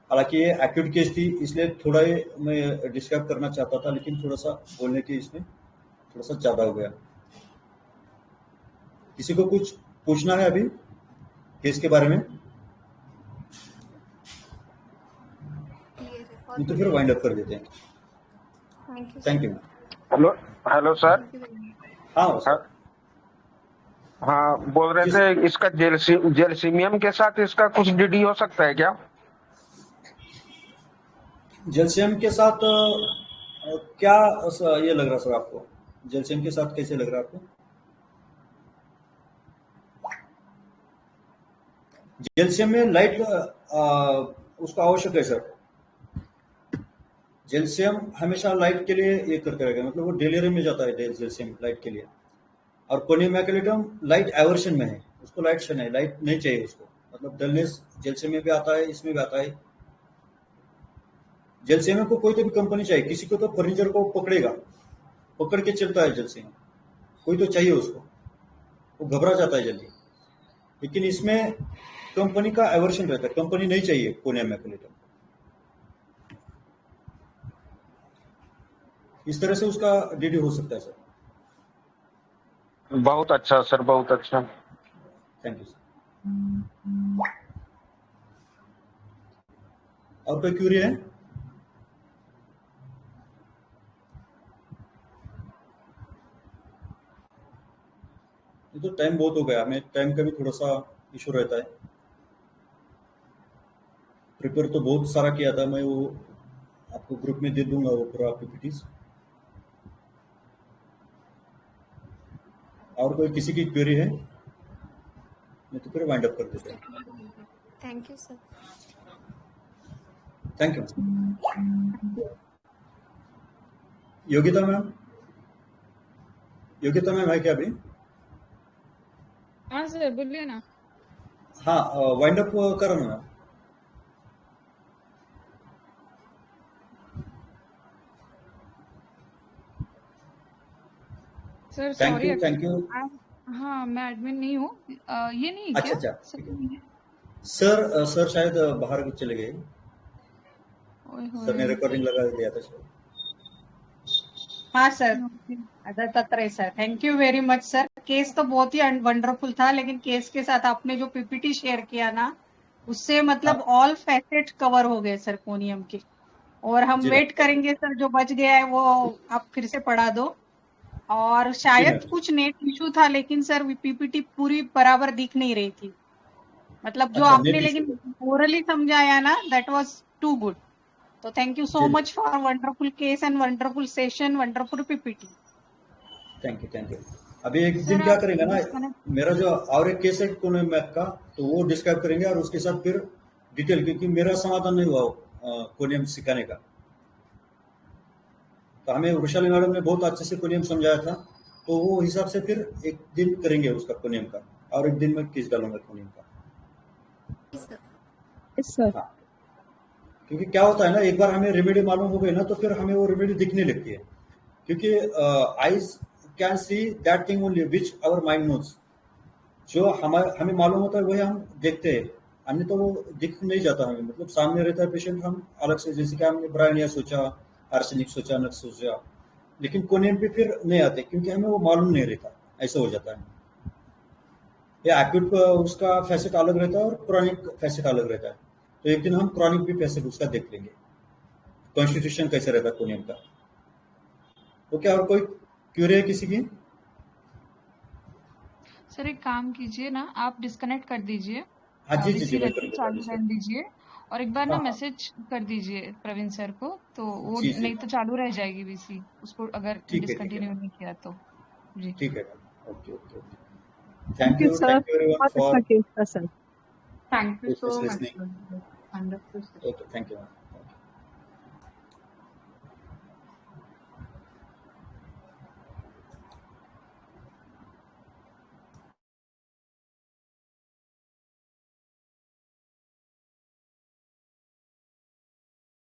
हालांकि ये एक्यूट केस थी, इसलिए थोड़ा ही मैं डिस्क्राइब करना चाहता था, लेकिन थोड़ा सा बोलने की इसमें थोड़ा सा ज्यादा हो गया। किसी को कुछ पूछना है अभी केस के बारे में? नहीं तो फिर वाइंड अप कर देते हैं। Thank you. Hello hello sir. हाँ सर। हाँ, बोल रहे थे इसका जेलसीमियम के साथ इसका कुछ डीडी हो सकता है क्या? जेलसीयम के साथ क्या ये लग रहा सर आपको? जेलसीयम के साथ कैसे लग रहा है आपको? जेलसीयम में लाइट उसका आवश्यक है सर। जेलसीयम हमेशा लाइट के लिए ये करते रहेगा, मतलब वो डेलियरियम में जाता है जेलसीयम लाइट के लिए। और कोनियम मैकुलेटम लाइट एवर्शन में है, उसको लाइट से नहीं, लाइट नहीं चाहिए उसको, मतलब डलनेस जेलसीयम में भी आता है, इसमें भी आता है। जेलसीयम को कोई तो भी कंपनी चाहिए, किसी को तो फर्नीचर को पकड़ेगा, पकड़ के चलता है जेलसीयम, कोई तो चाहिए उसको, वो घबरा जाता है जल्दी। लेकिन इसमें कंपनी का एवर्शन रहता है, कंपनी नहीं चाहिए कोनियम मैकुलेटम। इस तरह से उसका डीडी हो सकता है सर। बहुत अच्छा सर, बहुत अच्छा। Thank you sir. और कोई क्यूरी है? ये तो टाइम बहुत हो गया, हमें टाइम का भी थोड़ा सा इशू रहता है। प्रिपेयर तो बहुत सारा किया था मैं, वो आपको ग्रुप में दे दूंगा वो पूरा पीपीटीज। और कोई किसी की क्वेरी है? नहीं तो फिर वाइंड अप कर देते हैं। Thank you sir. Thank you. Yogita ma'am, Yogita ma'am है क्या अभी? हाँ सर, बोलिए ना। हाँ, वाइंड अप करो ना ma'am. Sir thank sorry, you, thank you. हाँ मैं एडमिन नहीं हूँ। ये नहीं अच्छा क्या अच्छा, सर नहीं है? सर शायद बाहर चले गए, ओए सर ने होए। रिकॉर्डिंग लगा दिया था शायद। हाँ sir, Dattatreya sir, thank you very much sir. Case तो बहुत ही वंडरफुल था, लेकिन केस के साथ आपने जो पीपीटी शेयर किया ना, उससे मतलब हाँ ऑल फैसेट कवर हो गए सर कोनियम के। और हम जी वेट मैम, करेंगे सर, जो बच गया है वो आप फिर से पढ़ा दो। और जी शायद मैम। कुछ नेट इशू था, लेकिन सर पीपीटी पूरी बराबर दिख नहीं रही थी, मतलब जो अच्छा, आपने नेट इशू लेकिन है। ओरली समझाया ना, दैट वाज टू गुड। तो थैंक यू सो जी ma'am, much for wonderful case and wonderful session, wonderful PPT. Thank you, thank you. अभी एक दिन सर क्या आप करेंगे ना, डिस्कनेक्ट। मेरा जो और एक केस है कोनियम मैथ का, तो वो डिस्क्राइब करेंगे और उसके साथ फिर डिटेल, क्योंकि मेरा समाधान नहीं हुआ कोनियम सिखाने का। तो हमें वृषाली मैडम ने बहुत अच्छे से कोनियम समझाया था, तो वो हिसाब से फिर एक दिन करेंगे उसका कोनियम का, और एक दिन में केस डालूंगा कोनियम का। Yes sir. हाँ, क्योंकि क्या होता है ना, एक बार हमें रेमेडी मालूम हो गई ना, तो फिर हमें वो रेमेडी दिखने लगती है, क्योंकि eyes can see that thing only which our mind knows. जो हमें मालूम होता है वही हम देखते हैं, अन्य तो वो दिख नहीं जाता हमें, मतलब सामने रहता है पेशेंट, हम अलग से, जैसे कि हमने ब्रायनिया सोचा, आर्सेनिक सोचा, नक्स सोचा, लेकिन कोनियम पे फिर नहीं आते, क्योंकि हमें वो मालूम नहीं रहता, ऐसा हो जाता है। ये एक्यूट उसका फैसेट अलग रहता है और क्रॉनिक फैसेट अलग रहता है। तो एक दिन हम क्रॉनिक भी फैसेट उसका देख लेंगे, कॉन्स्टिट्यूशन कैसे रहता है कोनियम का। तो क्या और कोई क्यूरी है किसी की? सर एक काम कीजिए ना, आप डिस्कनेक्ट कर दीजिए, हाँ जी जी जी, वीसी मैं कर रहती दूंगा चालू डिस्कस। रहने दीजिए, और एक बार ना हाँ हाँ, मैसेज कर दीजिए प्रवीण सर को, तो वो जी जी, नहीं तो चालू रह जाएगी वीसी, उसको अगर ठीक है डिसकंटिन्यू मैम, नहीं किया तो। जी ठीक है ma'am, okay okay okay. Thank you sir, thank you everyone बहुत अच्छा फॉर केस था sir. Thank you so much, listening. sir. Wonderful. Okay, thank you ma'am.